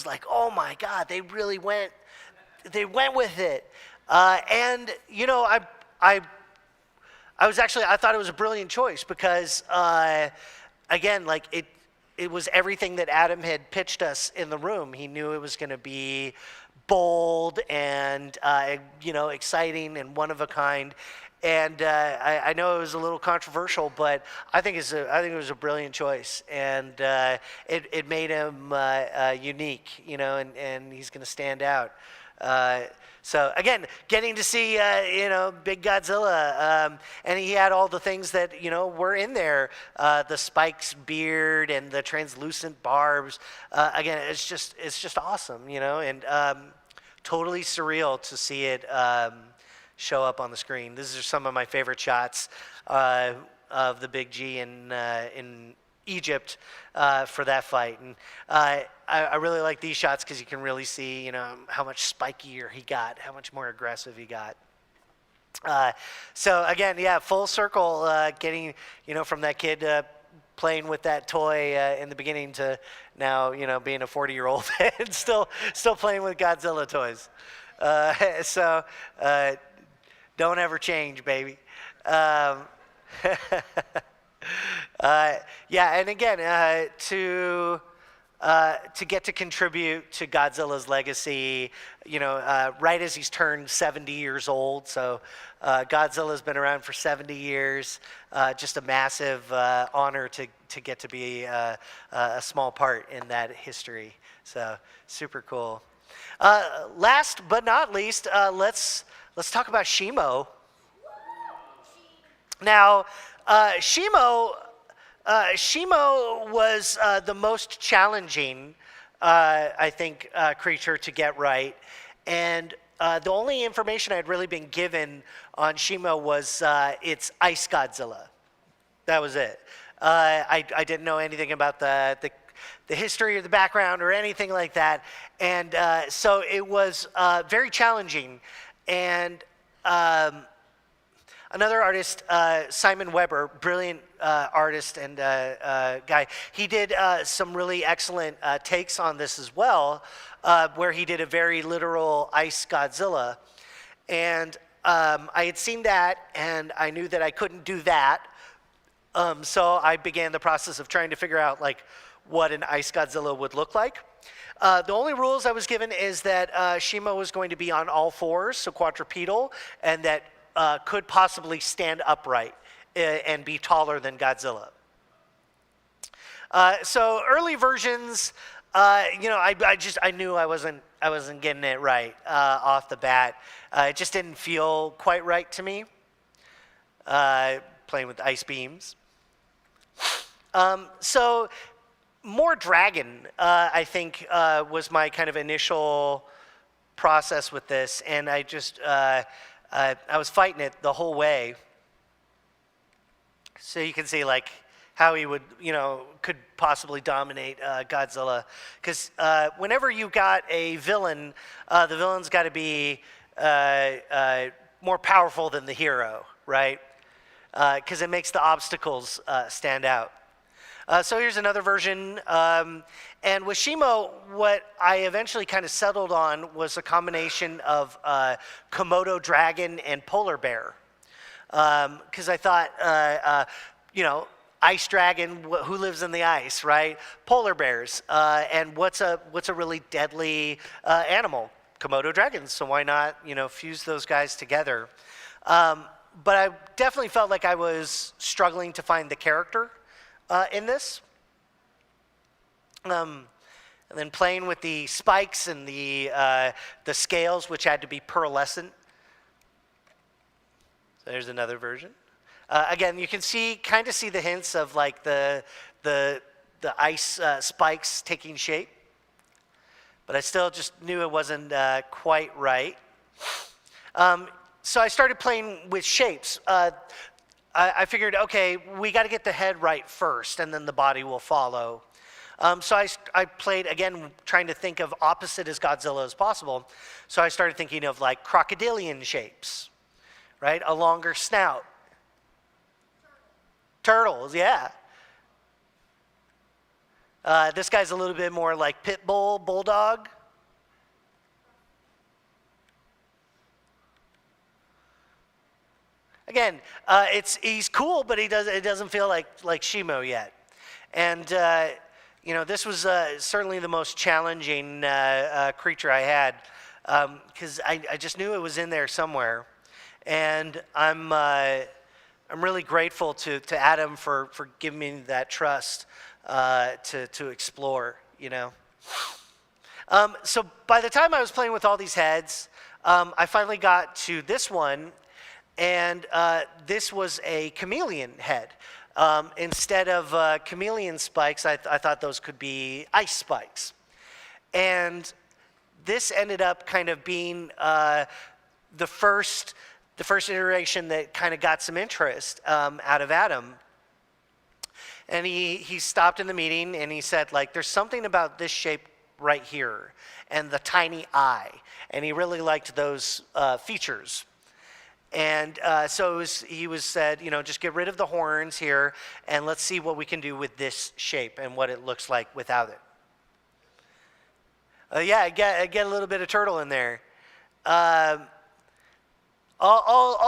Speaker 2: like, oh my God, they really went with it. And I thought it was a brilliant choice because, again, like it was everything that Adam had pitched us in the room. He knew it was going to be bold and, exciting and one of a kind. And I know it was a little controversial, but I think it was a brilliant choice, and it made him unique, and he's going to stand out. So again, getting to see big Godzilla, and he had all the things that were in there, the Spike's beard and the translucent barbs. Again, it's just awesome, and totally surreal to see it. Show up on the screen. These are some of my favorite shots of the Big G in Egypt for that fight, and I really like these shots because you can really see how much spikier he got, how much more aggressive he got. So again, yeah, full circle, getting from that kid playing with that toy in the beginning to now being a 40-year-old and still playing with Godzilla toys. Don't ever change, baby. Yeah, and again, to get to contribute to Godzilla's legacy, right as he's turned 70 years old. So Godzilla's been around for 70 years. Just a massive honor to get to be a small part in that history. So super cool. Last but not least, let's talk about Shimo. Now, Shimo was the most challenging, I think, creature to get right. And the only information I'd really been given on Shimo was it's Ice Godzilla. That was it. I didn't know anything about the history or the background or anything like that. And so it was very challenging. And another artist, Simon Weber, brilliant artist and guy, he did some really excellent takes on this as well, where he did a very literal Ice Godzilla. And I had seen that, and I knew that I couldn't do that. So I began the process of trying to figure out like what an Ice Godzilla would look like. The only rules I was given is that Shimo was going to be on all fours, so quadrupedal, and that could possibly stand upright and be taller than Godzilla. So early versions, I knew I wasn't getting it right off the bat. It just didn't feel quite right to me. Playing with ice beams. So more dragon, I think, was my kind of initial process with this, and I just I was fighting it the whole way. So you can see like how he would, could possibly dominate Godzilla, because whenever you got a villain, the villain's got to be more powerful than the hero, right? Because it makes the obstacles stand out. So here's another version. And with Shimo, what I eventually kind of settled on was a combination of Komodo dragon and polar bear. Because I thought, ice dragon, who lives in the ice, right? Polar bears. And what's a really deadly animal? Komodo dragons. So why not, fuse those guys together? But I definitely felt like I was struggling to find the character in this. And then playing with the spikes and the scales, which had to be pearlescent. So there's another version. Again, you can kind of see the hints of like the ice spikes taking shape. But I still just knew it wasn't quite right. So I started playing with shapes. I figured, okay, we got to get the head right first, and then the body will follow. So I played, again, trying to think of opposite as Godzilla as possible. So I started thinking of like crocodilian shapes, right? A longer snout. Turtles, yeah. This guy's a little bit more like pit bull, bulldog. Again, he's cool, but it doesn't feel like Shimo yet. And this was certainly the most challenging creature I had, because I just knew it was in there somewhere. And I'm really grateful to Adam for giving me that trust to explore. So by the time I was playing with all these heads, I finally got to this one. And this was a chameleon head. Instead of chameleon spikes, I thought those could be ice spikes. And this ended up kind of being the first iteration that kind of got some interest out of Adam. And he stopped in the meeting and he said, like, there's something about this shape right here and the tiny eye. And he really liked those features. And so he said, just get rid of the horns here, and let's see what we can do with this shape and what it looks like without it. I get a little bit of turtle in there. All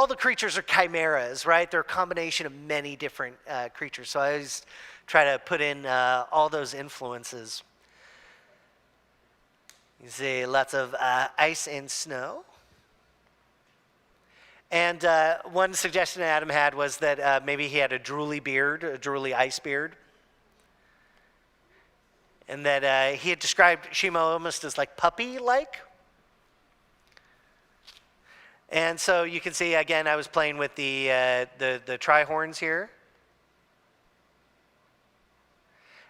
Speaker 2: the creatures are chimeras, right? They're a combination of many different creatures. So I always try to put in all those influences. You see lots of ice and snow. And one suggestion Adam had was that maybe he had a drooly beard, a drooly ice beard. And that he had described Shimo almost as like puppy-like. And so you can see, again, I was playing with the tri-horns here.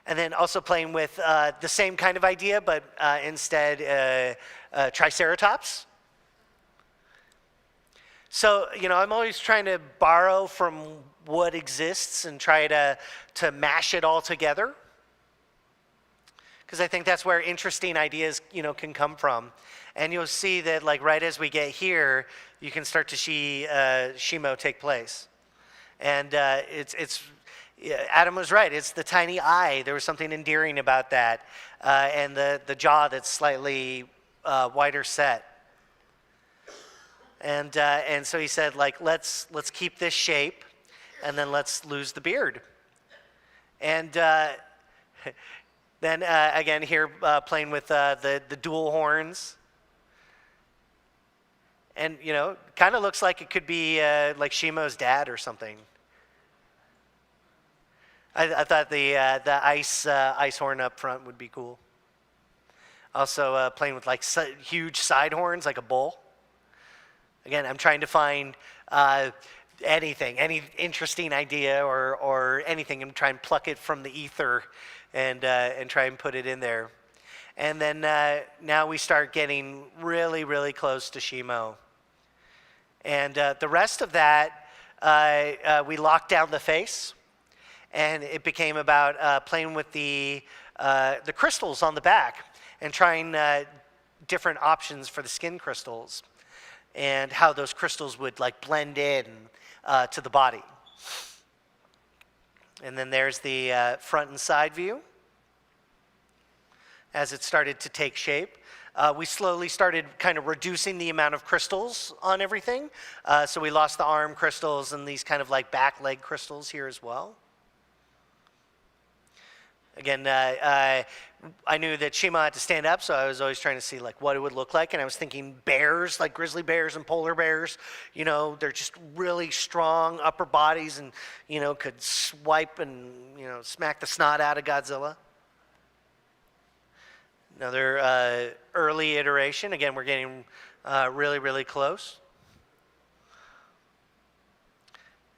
Speaker 2: And then also playing with the same kind of idea, but instead Triceratops. So, I'm always trying to borrow from what exists and try to mash it all together. Because I think that's where interesting ideas, can come from. And you'll see that, like, right as we get here, you can start to see Shimo take place. And Adam was right. It's the tiny eye. There was something endearing about that. And the jaw that's slightly wider set. And so he said, like, let's keep this shape, and then let's lose the beard. And then again here playing with the dual horns. And, kind of looks like it could be like Shimo's dad or something. I thought the ice horn up front would be cool. Also playing with like huge side horns like a bull. Again, I'm trying to find anything, any interesting idea or anything, and try and pluck it from the ether and try and put it in there. And then now we start getting really, really close to Shimo. And the rest of that, we locked down the face, and it became about playing with the crystals on the back and trying different options for the skin crystals and how those crystals would like blend in to the body. And then there's the front and side view as it started to take shape. We slowly started kind of reducing the amount of crystals on everything. So we lost the arm crystals and these kind of like back leg crystals here as well. Again, I knew that Shimo had to stand up, so I was always trying to see like what it would look like. And I was thinking bears, like grizzly bears and polar bears, they're just really strong upper bodies and, could swipe and, smack the snot out of Godzilla. Another early iteration. Again, we're getting really, really close.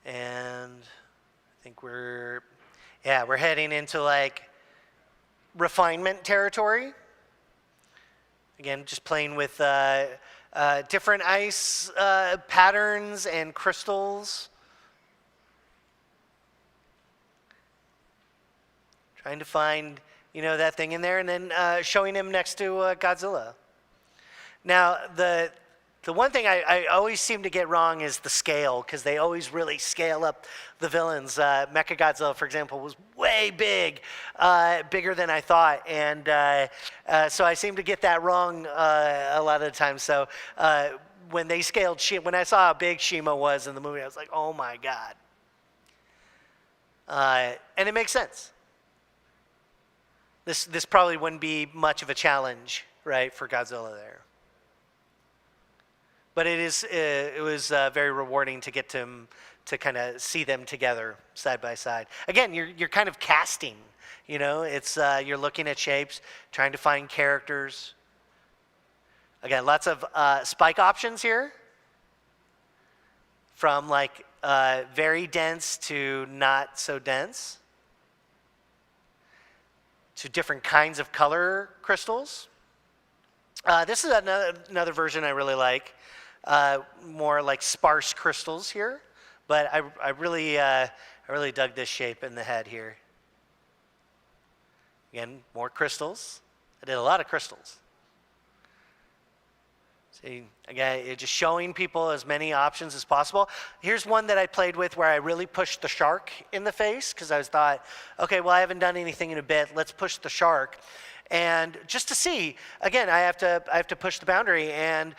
Speaker 2: And I think we're heading into like refinement territory. Again, just playing with different ice patterns and crystals. Trying to find that thing in there, and then showing him next to Godzilla. Now, the one thing I always seem to get wrong is the scale, because they always really scale up the villains. Mechagodzilla, for example, was way big, bigger than I thought, and so I seem to get that wrong a lot of the time. So when they scaled, when I saw how big Shimo was in the movie, I was like, oh my God. And it makes sense. This probably wouldn't be much of a challenge, right, for Godzilla there. But it was very rewarding to get to kind of see them together side by side. Again, you're kind of casting, it's you're looking at shapes, trying to find characters. Again, lots of spike options here, from like very dense to not so dense, to different kinds of color crystals. This is another version I really like, more like sparse crystals here, but I really dug this shape in the head here. Again, more crystals. I did a lot of crystals. See, again, just showing people as many options as possible. Here's one that I played with where I really pushed the shark in the face, because I thought, okay, well, I haven't done anything in a bit. Let's push the shark. And just to see, again, I have to push the boundary. And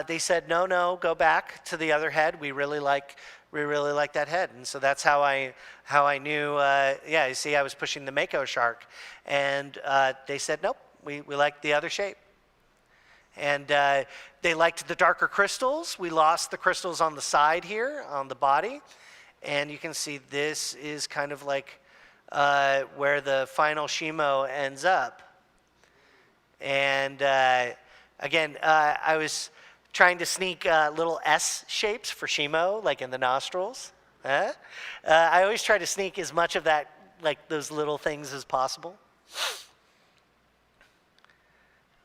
Speaker 2: they said, no, go back to the other head. We really like that head. And so that's how I knew. You see, I was pushing the Mako shark, and they said, nope, we like the other shape. And they liked the darker crystals. We lost the crystals on the side here, on the body. And you can see this is kind of like where the final Shimo ends up. And again, I was trying to sneak little S shapes for Shimo, like in the nostrils. I always try to sneak as much of that like those little things as possible.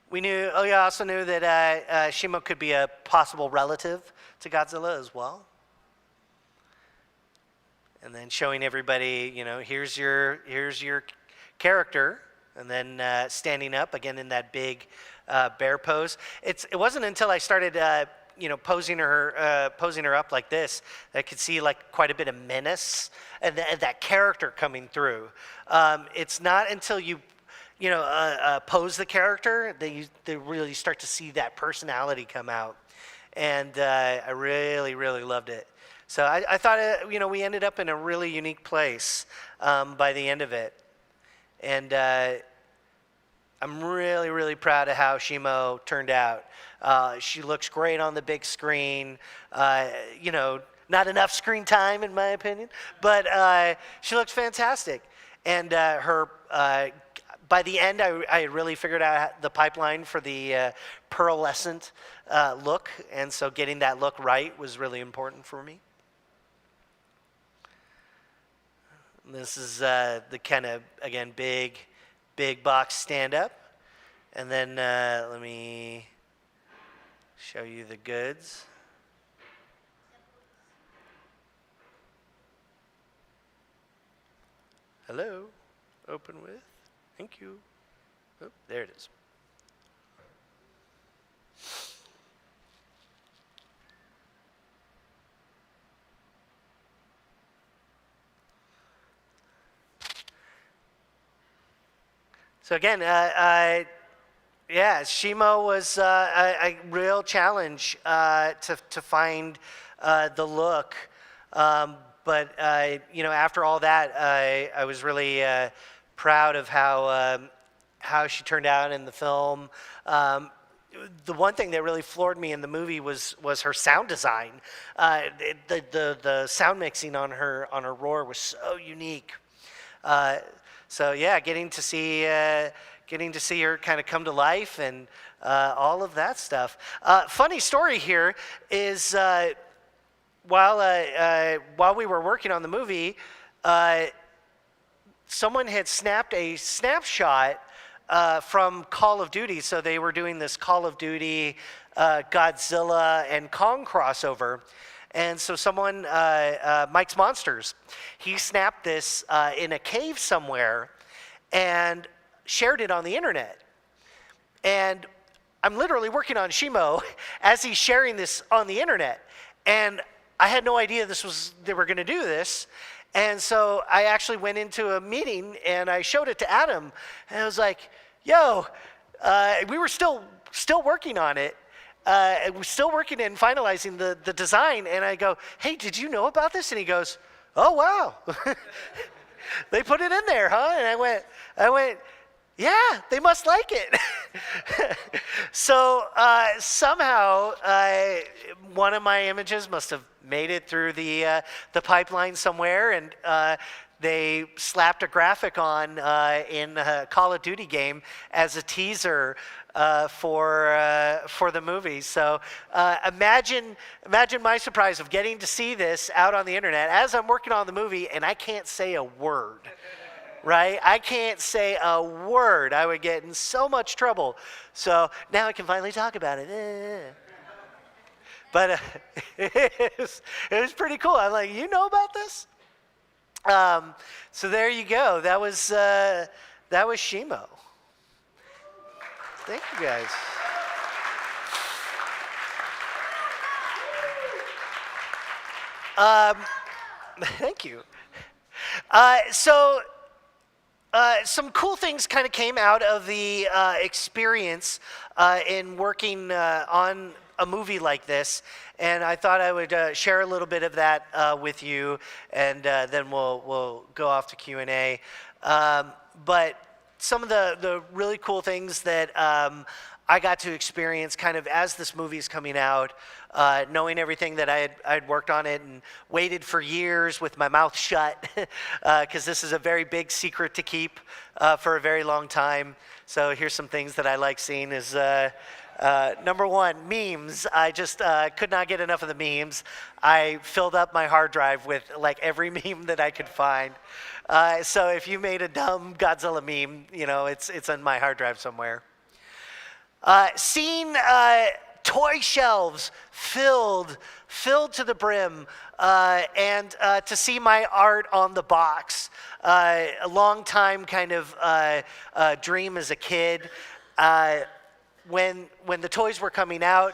Speaker 2: We also knew that Shimo could be a possible relative to Godzilla as well. And then showing everybody, here's your character, and then standing up again in that big bear pose. It wasn't until I started, posing her up like this that I could see like quite a bit of menace and that character coming through. It's not until you pose the character that you really start to see that personality come out. And I really, really loved it. So I thought, we ended up in a really unique place by the end of it. And I'm really, really proud of how Shimo turned out. She looks great on the big screen. Not enough screen time, in my opinion, but she looks fantastic. And by the end, I really figured out the pipeline for the pearlescent look, and so getting that look right was really important for me. This is the kind of, again, big box stand-up. And then let me show you the goods. Hello, open with. Thank you. Oh, there it is. So again, Shimo was a real challenge to find the look. But after all that, I was really proud of how she turned out in the film. The one thing that really floored me in the movie was her sound design. The sound mixing on her roar was so unique. So yeah, getting to see her kind of come to life and all of that stuff. Funny story here is while we were working on the movie, someone had snapped a snapshot from Call of Duty. So they were doing this Call of Duty Godzilla and Kong crossover. And so someone, Mike's Monsters, he snapped this in a cave somewhere and shared it on the internet. And I'm literally working on Shimo as he's sharing this on the internet. And I had no idea they were going to do this. And so I actually went into a meeting and I showed it to Adam. And I was like, yo, we were still working on it. We're still working and finalizing the design. And I go, hey, did you know about this? And he goes, oh, wow. They put it in there, huh? And I went, yeah, they must like it. So somehow one of my images must have made it through the pipeline somewhere, and they slapped a graphic on in a Call of Duty game as a teaser for the movie. So imagine my surprise of getting to see this out on the internet as I'm working on the movie, and I can't say a word. Right? I can't say a word. I would get in so much trouble. So now I can finally talk about it. But it was pretty cool. I'm like, you know about this? So there you go. That was Shimo. Thank you guys. Thank you. Some cool things kind of came out of the experience in working on a movie like this, and I thought I would share a little bit of that with you, and then we'll go off to Q&A. But some of the really cool things that I got to experience kind of as this movie is coming out, knowing everything that I'd worked on it and waited for years with my mouth shut, because this is a very big secret to keep for a very long time. So here's some things that I like seeing is Number one, memes. I just could not get enough of the memes. I filled up my hard drive with like every meme that I could find. So if you made a dumb Godzilla meme, you know, it's on my hard drive somewhere. Seen toy shelves filled to the brim, and to see my art on the box. A long time kind of dream as a kid. When the toys were coming out,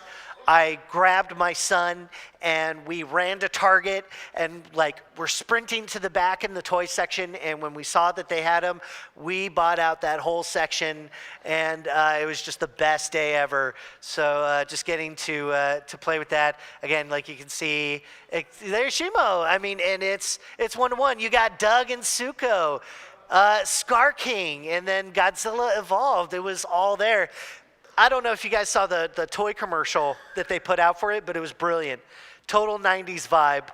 Speaker 2: I grabbed my son and we ran to Target and like we're sprinting to the back in the toy section, and when we saw that they had them, we bought out that whole section, and it was just the best day ever. So just getting to play with that again, like you can see, there's Shimo. I mean, and it's 1-to-1. You got Doug and Suko, Scar King, and then Godzilla Evolved. It was all there. I don't know if you guys saw the toy commercial that they put out for it, but it was brilliant. Total 90s vibe.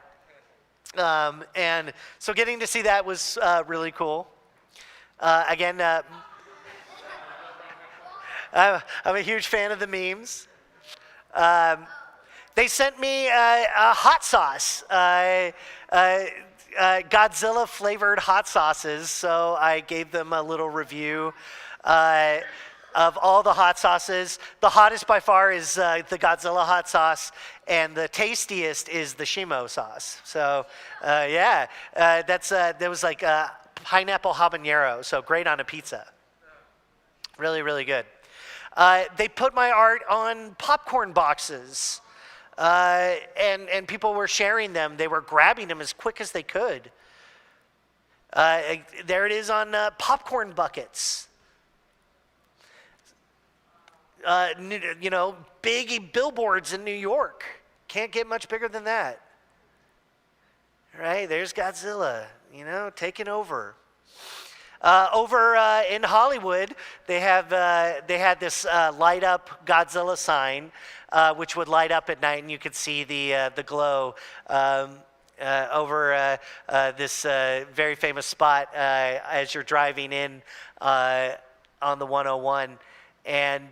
Speaker 2: And so getting to see that was really cool. Again, I'm a huge fan of the memes. They sent me a hot sauce, Godzilla flavored hot sauces, so I gave them a little review. Of all the hot sauces, the hottest by far is the Godzilla hot sauce, and the tastiest is the Shimo sauce. So, yeah, that was like pineapple habanero, so great on a pizza. Really, really good. They put my art on popcorn boxes, and people were sharing them. They were grabbing them as quick as they could. There it is on popcorn buckets. You know, big billboards in New York. Can't get much bigger than that. Right, there's Godzilla, you know, taking over. Over in Hollywood, they had this light up Godzilla sign, which would light up at night, and you could see the glow over this very famous spot as you're driving in on the 101. And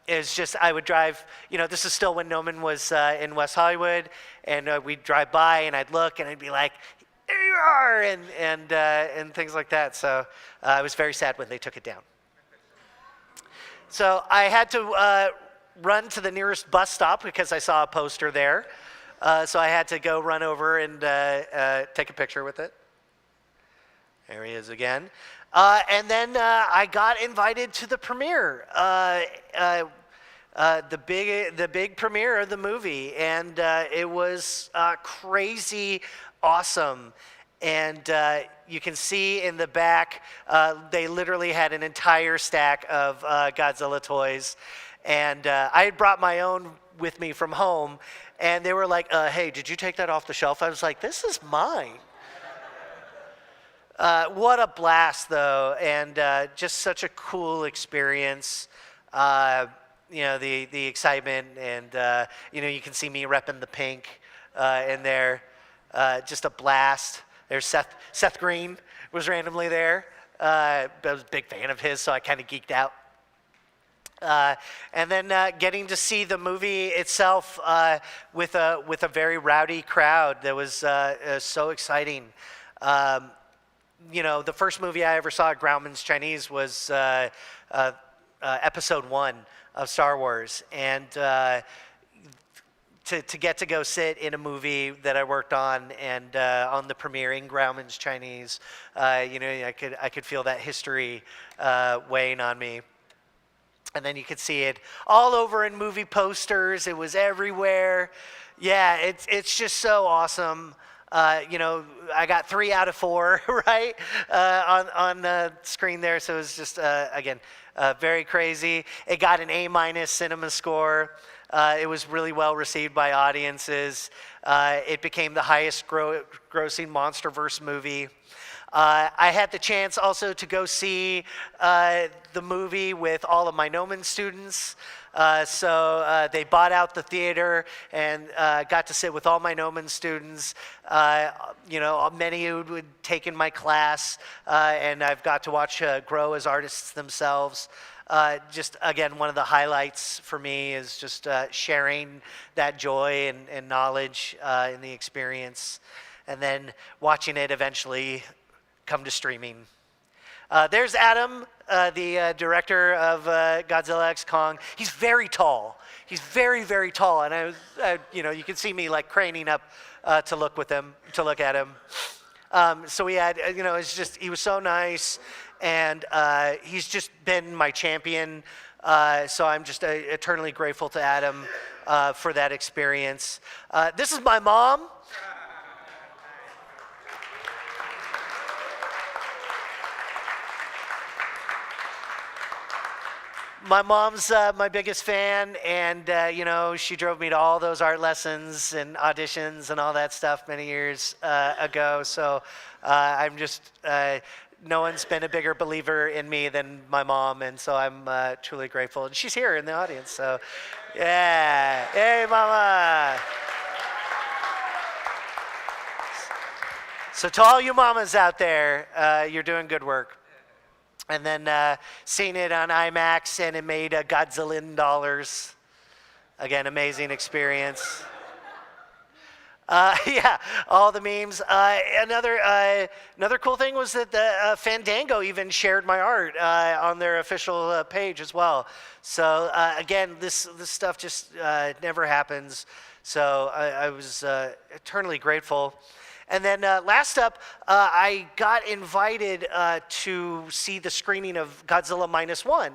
Speaker 2: it's just, I would drive, you know, this is still when Gnomon was in West Hollywood, and we'd drive by and I'd look and I'd be like, there you are, and things like that. So I was very sad when they took it down. So I had to run to the nearest bus stop because I saw a poster there. So I had to go run over and take a picture with it. There he is again. And then I got invited to the premiere, the big premiere of the movie, and it was crazy awesome. And you can see in the back, they literally had an entire stack of Godzilla toys, and I had brought my own with me from home, and they were like, "Hey, did you take that off the shelf?" I was like, "This is mine." What a blast, though, and just such a cool experience. You know, the excitement, and you know, you can see me repping the pink in there. Just a blast. There's Seth Green was randomly there. I was a big fan of his, so I kind of geeked out. And then getting to see the movie itself with a very rowdy crowd that was so exciting. You know, the first movie I ever saw at Grauman's Chinese was Episode 1 of Star Wars, and to get to go sit in a movie that I worked on and on the premiere in Grauman's Chinese, you know, I could feel that history weighing on me. And then you could see it all over in movie posters. It was everywhere. Yeah, it's just so awesome. You know, I got 3 out of 4, right, on the screen there. So it was just, again, very crazy. It got an A- cinema score. It was really well received by audiences. It became the highest grossing MonsterVerse movie. I had the chance also to go see the movie with all of my Gnomon students. So they bought out the theater and got to sit with all my Gnomon students. You know, many who had taken my class, and I've got to watch grow as artists themselves. just again, one of the highlights for me is just sharing that joy and knowledge in the experience, and then watching it eventually come to streaming. There's Adam, the director of Godzilla X Kong. He's very tall. He's very, very tall, and you can see me like craning up to look at him. So we had, he was so nice, and he's just been my champion. So I'm just eternally grateful to Adam for that experience. This is my mom. My mom's my biggest fan, and she drove me to all those art lessons and auditions and all that stuff many years ago. So I'm just, no one's been a bigger believer in me than my mom, and so I'm truly grateful. And she's here in the audience, so yeah. Hey, mama. So to all you mamas out there, you're doing good work. And then seeing it on IMAX, and it made Godzilla dollars. Again, amazing experience. Yeah, all the memes. Another cool thing was that the Fandango even shared my art on their official page as well. So again, this stuff just never happens. So I was eternally grateful. And then last up, I got invited to see the screening of Godzilla -1,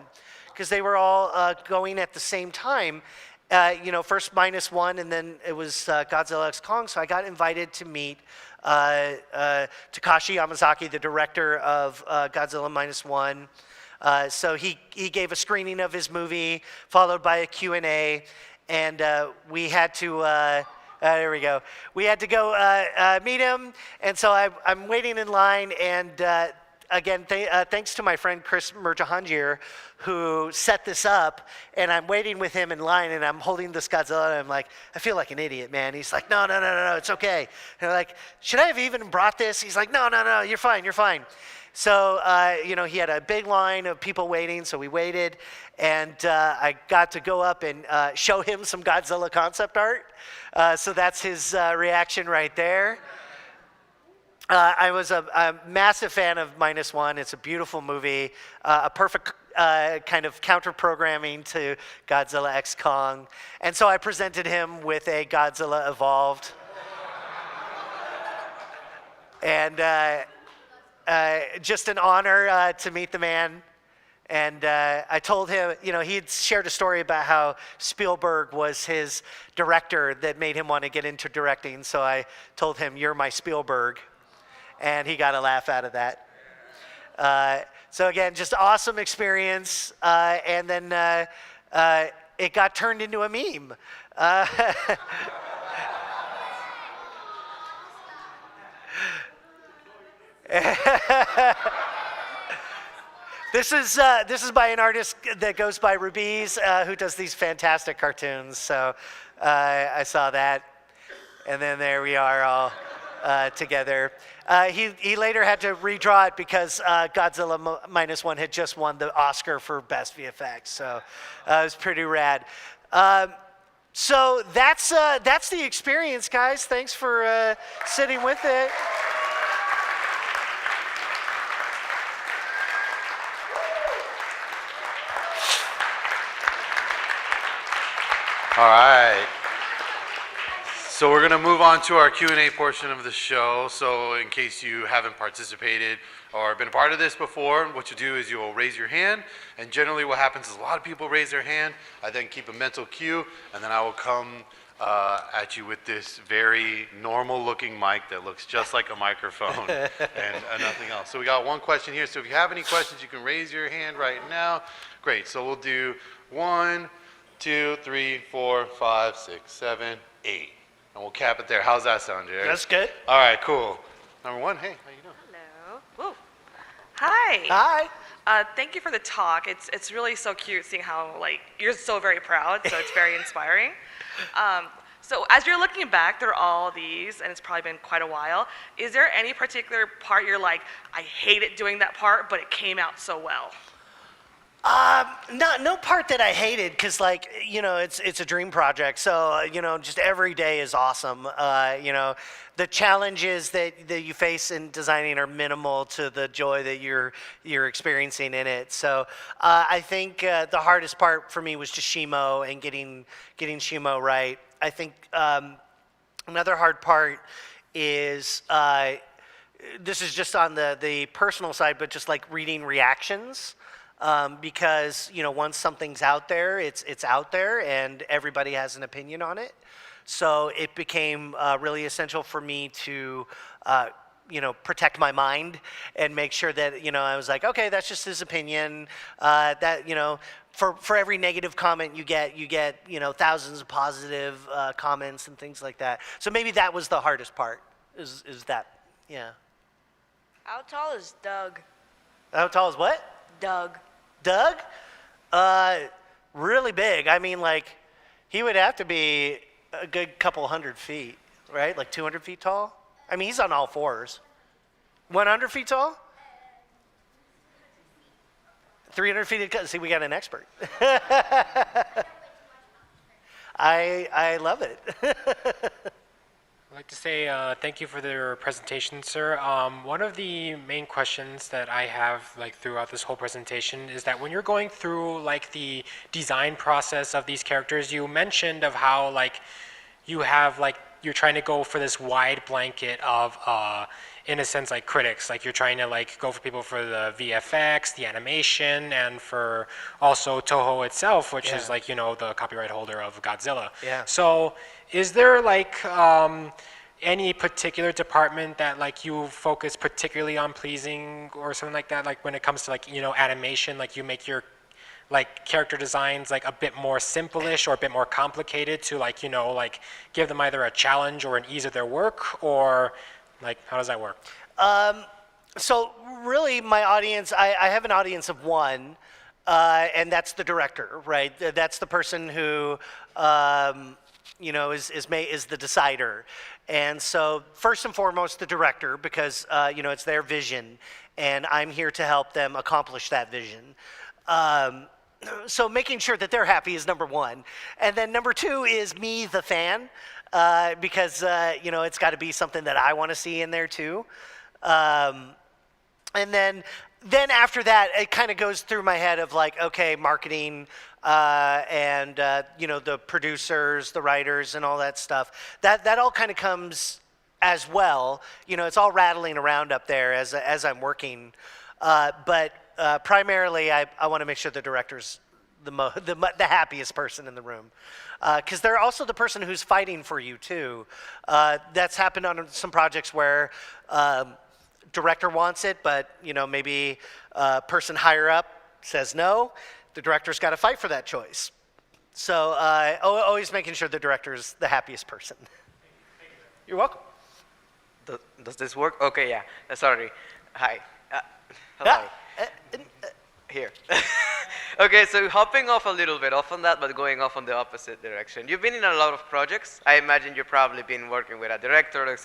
Speaker 2: because they were all going at the same time. First -1, and then it was Godzilla X Kong. So I got invited to meet Takashi Yamazaki, the director of Godzilla -1. So he gave a screening of his movie, followed by a Q&A, and we had to... there we go. We had to go meet him, and so I'm waiting in line, and again, thanks to my friend Chris Merjahanjir, who set this up, and I'm waiting with him in line, and I'm holding this Godzilla, and I'm like, I feel like an idiot, man. He's like, no, it's okay. And I'm like, should I have even brought this? He's like, no, you're fine. So, he had a big line of people waiting, so we waited, and I got to go up and show him some Godzilla concept art. So that's his reaction right there. I was a massive fan of -1. It's a beautiful movie, a perfect kind of counter-programming to Godzilla X Kong. And so I presented him with a Godzilla Evolved. And just an honor to meet the man. And I told him, he'd shared a story about how Spielberg was his director that made him want to get into directing. So I told him, you're my Spielberg. And he got a laugh out of that. So again, just awesome experience. And then it got turned into a meme. This is by an artist that goes by Rubiz, who does these fantastic cartoons. So I saw that, and then there we are all together. He later had to redraw it because Godzilla -1 had just won the Oscar for Best VFX. So it was pretty rad. So that's the experience, guys. Thanks for sitting with it.
Speaker 1: All right. So we're going to move on to our Q&A portion of the show. So in case you haven't participated or been a part of this before, what you do is you'll raise your hand. And generally what happens is a lot of people raise their hand. I then keep a mental cue, and then I will come at you with this very normal looking mic that looks just like a microphone and nothing else. So we got one question here. So if you have any questions, you can raise your hand right now. Great. So we'll do 1, 2, 3, 4, 5, 6, 7, 8. And we'll cap it there. How's that sound, Jared?
Speaker 2: That's good.
Speaker 1: All right, cool. Number 1, hey, how you doing?
Speaker 3: Hello. Woo. Hi.
Speaker 2: Hi.
Speaker 3: Thank you for the talk. It's really so cute seeing how you're so very proud. So it's very inspiring. So as you're looking back through all these, and it's probably been quite a while, is there any particular part you're like, I hated doing that part, but it came out so well?
Speaker 2: No part that I hated, because like, it's a dream project. So just every day is awesome. The challenges that you face in designing are minimal to the joy that you're experiencing in it. So I think the hardest part for me was just Shimo and getting Shimo right. I think another hard part is this is just on the personal side, but just like reading reactions. Because once something's out there, it's out there, and everybody has an opinion on it. So it became really essential for me to protect my mind and make sure that I was like, okay, that's just his opinion. For every negative comment you get thousands of positive comments and things like that. So maybe that was the hardest part. Is that, yeah.
Speaker 4: How tall is Doug?
Speaker 2: How tall is what?
Speaker 4: Doug.
Speaker 2: Doug? Really big. I mean, like, he would have to be a good couple 100 feet, right? Like 200 feet tall? I mean, he's on all fours. 100 feet tall? 300 feet? See, we got an expert. I love it.
Speaker 5: I'd like to say thank you for your presentation, sir. One of the main questions that I have throughout this whole presentation is that when you're going through the design process of these characters, you mentioned of how you have you're trying to go for this wide blanket of in a sense critics, you're trying to go for people for the VFX, the animation, and for also Toho itself, which is the copyright holder of Godzilla.
Speaker 2: Yeah.
Speaker 5: So is there any particular department that you focus particularly on pleasing or something like that, when it comes to animation, you make your character designs a bit more simple-ish or a bit more complicated to give them either a challenge or an ease of their work, or how does that work?
Speaker 2: So really my audience, I have an audience of one, and that's the director, right? That's the person who is the decider. And so first and foremost, the director, because it's their vision, and I'm here to help them accomplish that vision. So making sure that they're happy is number one. And then number two is me, the fan, because it's got to be something that I want to see in there too. And then after that, it kind of goes through my head of okay, marketing, and the producers, the writers, and all that stuff. That all kind of comes as well. It's all rattling around up there as I'm working. But primarily, I want to make sure the director's the happiest person in the room, because they're also the person who's fighting for you too. That's happened on some projects where director wants it, but maybe person higher up says no. The director's got to fight for that choice. So always making sure the director's the happiest person. You're welcome.
Speaker 6: Does this work? Okay, yeah. Sorry. Hi. Hello. Here. Okay, so hopping off a little bit off on that, but going off on the opposite direction. You've been in a lot of projects. I imagine you've probably been working with a director or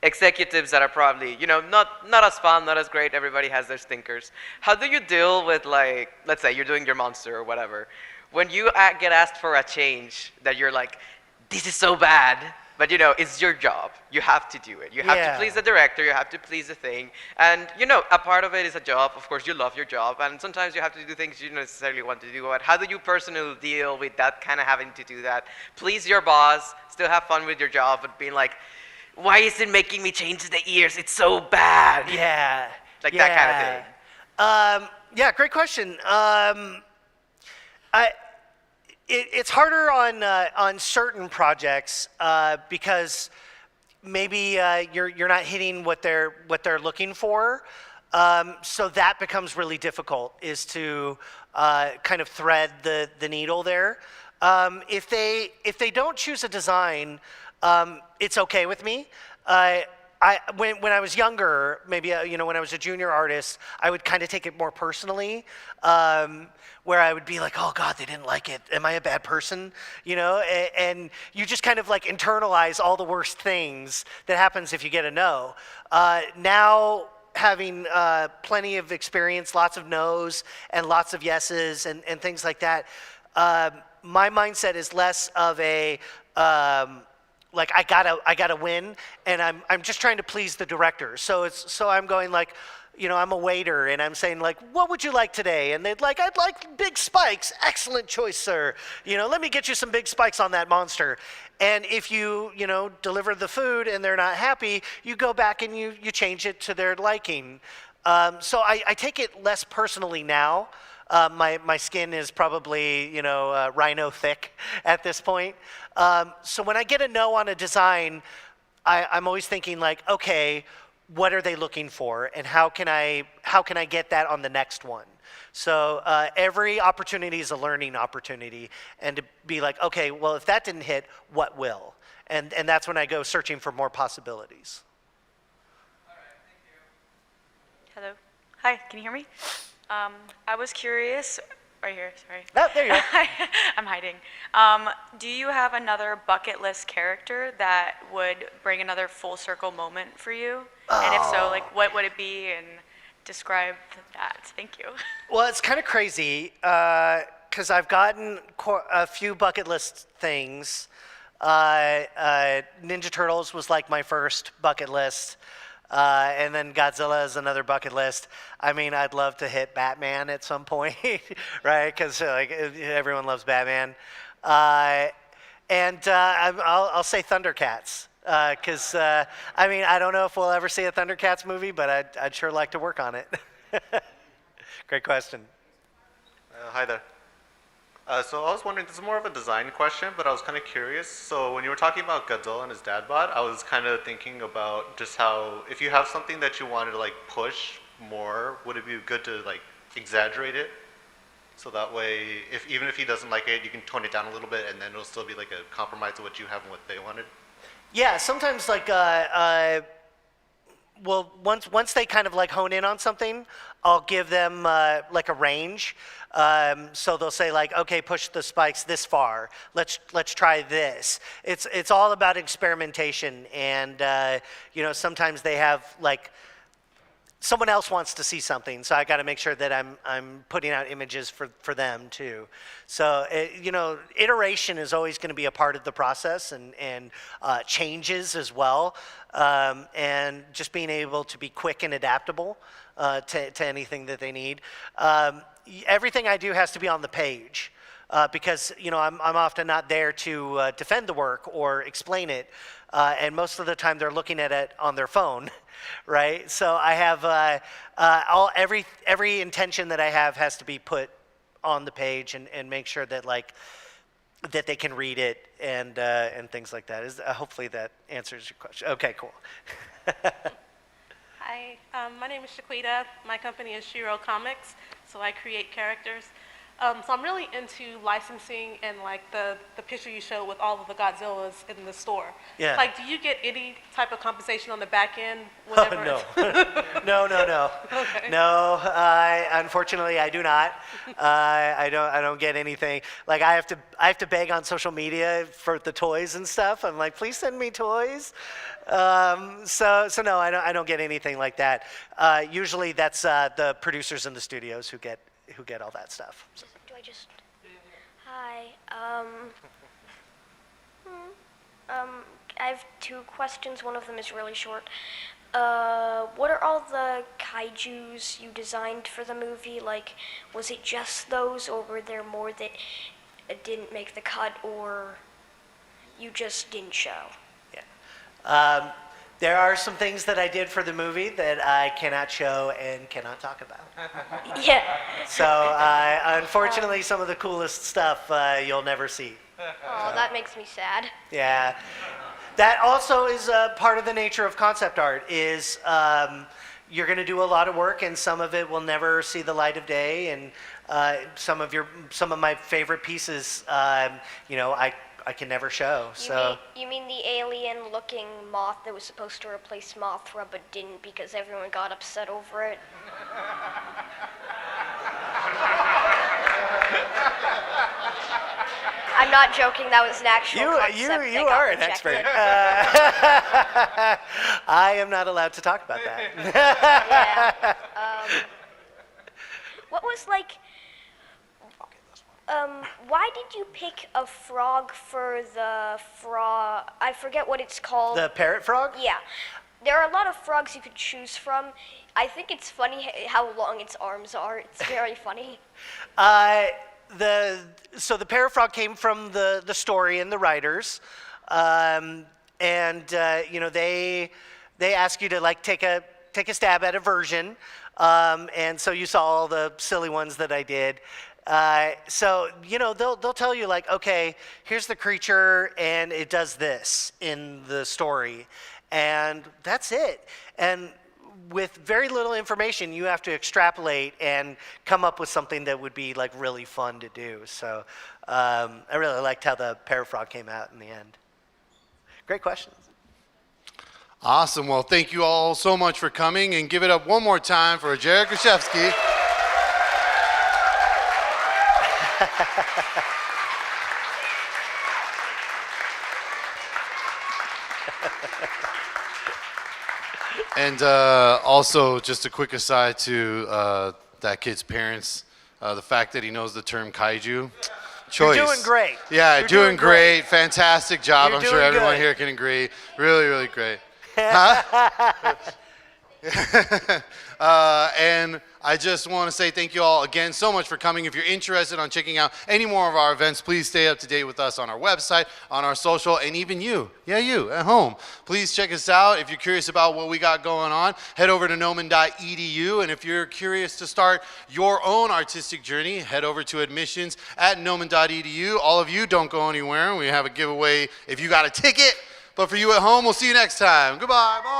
Speaker 6: executives that are probably, not as fun, not as great. Everybody has their stinkers. How do you deal with, let's say you're doing your monster or whatever, when you get asked for a change that you're like, this is so bad, but it's your job. You have to do it. You have to please the director. You have to please the thing. And a part of it is a job. Of course, you love your job, and sometimes you have to do things you don't necessarily want to do. But how do you personally deal with that, kind of having to do that? Please your boss, still have fun with your job, but being like, why is it making me change the ears? It's so bad.
Speaker 2: Yeah.
Speaker 6: That kind of thing.
Speaker 2: Yeah, great question. It's harder on certain projects because maybe you're not hitting what they're looking for. So that becomes really difficult, is to kind of thread the needle there. If they don't choose a design, it's okay with me. When I was younger, maybe when I was a junior artist, I would kind of take it more personally, where I would be like, oh God, they didn't like it. Am I a bad person? And you just kind of internalize all the worst things that happens if you get a no. Now, having plenty of experience, lots of no's and lots of yeses and things like that, my mindset is less of a like I gotta win, and I'm just trying to please the director. So I'm going like, you know, I'm a waiter and I'm saying like, what would you like today? And they'd like, I'd like big spikes. Excellent choice, sir. You know, let me get you some big spikes on that monster. And if you know, deliver the food and they're not happy, you go back and you change it to their liking. So I take it less personally now. My skin is probably, you know, rhino thick at this point. So when I get a no on a design, I'm always thinking like, okay, what are they looking for, and how can I get that on the next one? So every opportunity is a learning opportunity, and to be like, okay, well, if that didn't hit, what will? And that's when I go searching for more possibilities.
Speaker 7: All right, thank you.
Speaker 8: Hello. Hi, can you hear me? I was curious, right here, sorry.
Speaker 2: Oh, there you go.
Speaker 8: I'm hiding. Do you have another bucket list character that would bring another full circle moment for you? And if so, like, what would it be, and describe that? Thank you.
Speaker 2: Well, it's kind of crazy because I've gotten a few bucket list things. Ninja Turtles was like my first bucket list. And then Godzilla is another bucket list. I mean, I'd love to hit Batman at some point, right? Because like everyone loves Batman. And I'll say Thundercats. Because, I mean, I don't know if we'll ever see a Thundercats movie, but I'd sure like to work on it. Great question.
Speaker 9: Hi there. So I was wondering, this is more of a design question, but I was kind of curious. So when you were talking about Godzilla and his dad bod, I was kind of thinking about just how, if you have something that you wanted to like push more, would it be good to like exaggerate it? So that way, even if he doesn't like it, you can tone it down a little bit, and then it'll still be like a compromise to what you have and what they wanted.
Speaker 2: Yeah, sometimes like, well, once they kind of like hone in on something, I'll give them like a range. So they'll say like, okay, push the spikes this far. Let's try this. It's all about experimentation, and you know, sometimes they have like, someone else wants to see something, so I got to make sure that I'm putting out images for them too. So you know, iteration is always going to be a part of the process, and changes as well, and just being able to be quick and adaptable to anything that they need. Everything I do has to be on the page. Because you know, I'm often not there to defend the work or explain it, and most of the time they're looking at it on their phone, right? So I have every intention that I have has to be put on the page, and make sure that like that they can read it, and things like that. Hopefully that answers your question. Okay, cool.
Speaker 10: Hi, my name is Shaquita. My company is Shiro Comics, so I create characters. So I'm really into licensing and like the picture you showed with all of the Godzillas in the store.
Speaker 2: Yeah.
Speaker 10: Like, do you get any type of compensation on the back end?
Speaker 2: Oh, no. No.
Speaker 10: Okay.
Speaker 2: No, unfortunately, I do not. I don't get anything. Like, I have to beg on social media for the toys and stuff. I'm like, please send me toys. So no, I don't get anything like that. Usually, that's the producers in the studios who get all that stuff. So.
Speaker 4: Do I just? Hi. I have two questions. One of them is really short. What are all the kaijus you designed for the movie? Like, was it just those, or were there more that didn't make the cut, or you just didn't show?
Speaker 2: Yeah. There are some things that I did for the movie that I cannot show and cannot talk about.
Speaker 4: Yeah.
Speaker 2: So, unfortunately, some of the coolest stuff you'll never see.
Speaker 4: Oh, that makes me sad.
Speaker 2: Yeah. That also is part of the nature of concept art, is you're going to do a lot of work, and some of it will never see the light of day, and some of my favorite pieces, you know, I can never show.
Speaker 4: You mean the alien-looking moth that was supposed to replace Mothra but didn't because everyone got upset over it? I'm not joking. That was an actual concept.
Speaker 2: You
Speaker 4: that got
Speaker 2: are an
Speaker 4: rejected.
Speaker 2: expert. I am not allowed to talk about that.
Speaker 4: Yeah. What was like? Why did you pick a frog for the frog? I forget what it's called.
Speaker 2: The parrot frog?
Speaker 4: Yeah. There are a lot of frogs you could choose from. I think it's funny how long its arms are. It's very funny.
Speaker 2: So the parrot frog came from the story and the writers, and you know they ask you to like take a stab at a version, and so you saw all the silly ones that I did. So you know they'll tell you like, okay, here's the creature and it does this in the story, and that's it. And with very little information, you have to extrapolate and come up with something that would be like really fun to do. So I really liked how the parrot frog came out in the end. Great questions.
Speaker 1: Awesome. Well, thank you all so much for coming, and give it up one more time for Jared Krichevsky. And also, just a quick aside to that kid's parents, the fact that he knows the term kaiju. Choice.
Speaker 2: You're doing great.
Speaker 1: Yeah,
Speaker 2: You're
Speaker 1: doing great. Fantastic job.
Speaker 2: You're
Speaker 1: I'm sure
Speaker 2: doing
Speaker 1: everyone
Speaker 2: good.
Speaker 1: here can agree. Really, really great. Huh? And I just want to say thank you all again so much for coming. If you're interested on checking out any more of our events, please stay up to date with us on our website, on our social, and even you at home. Please check us out. If you're curious about what we got going on, head over to gnomon.edu. And if you're curious to start your own artistic journey, head over to admissions at gnomon.edu. All of you, don't go anywhere. We have a giveaway if you got a ticket. But for you at home, we'll see you next time. Goodbye. Bye.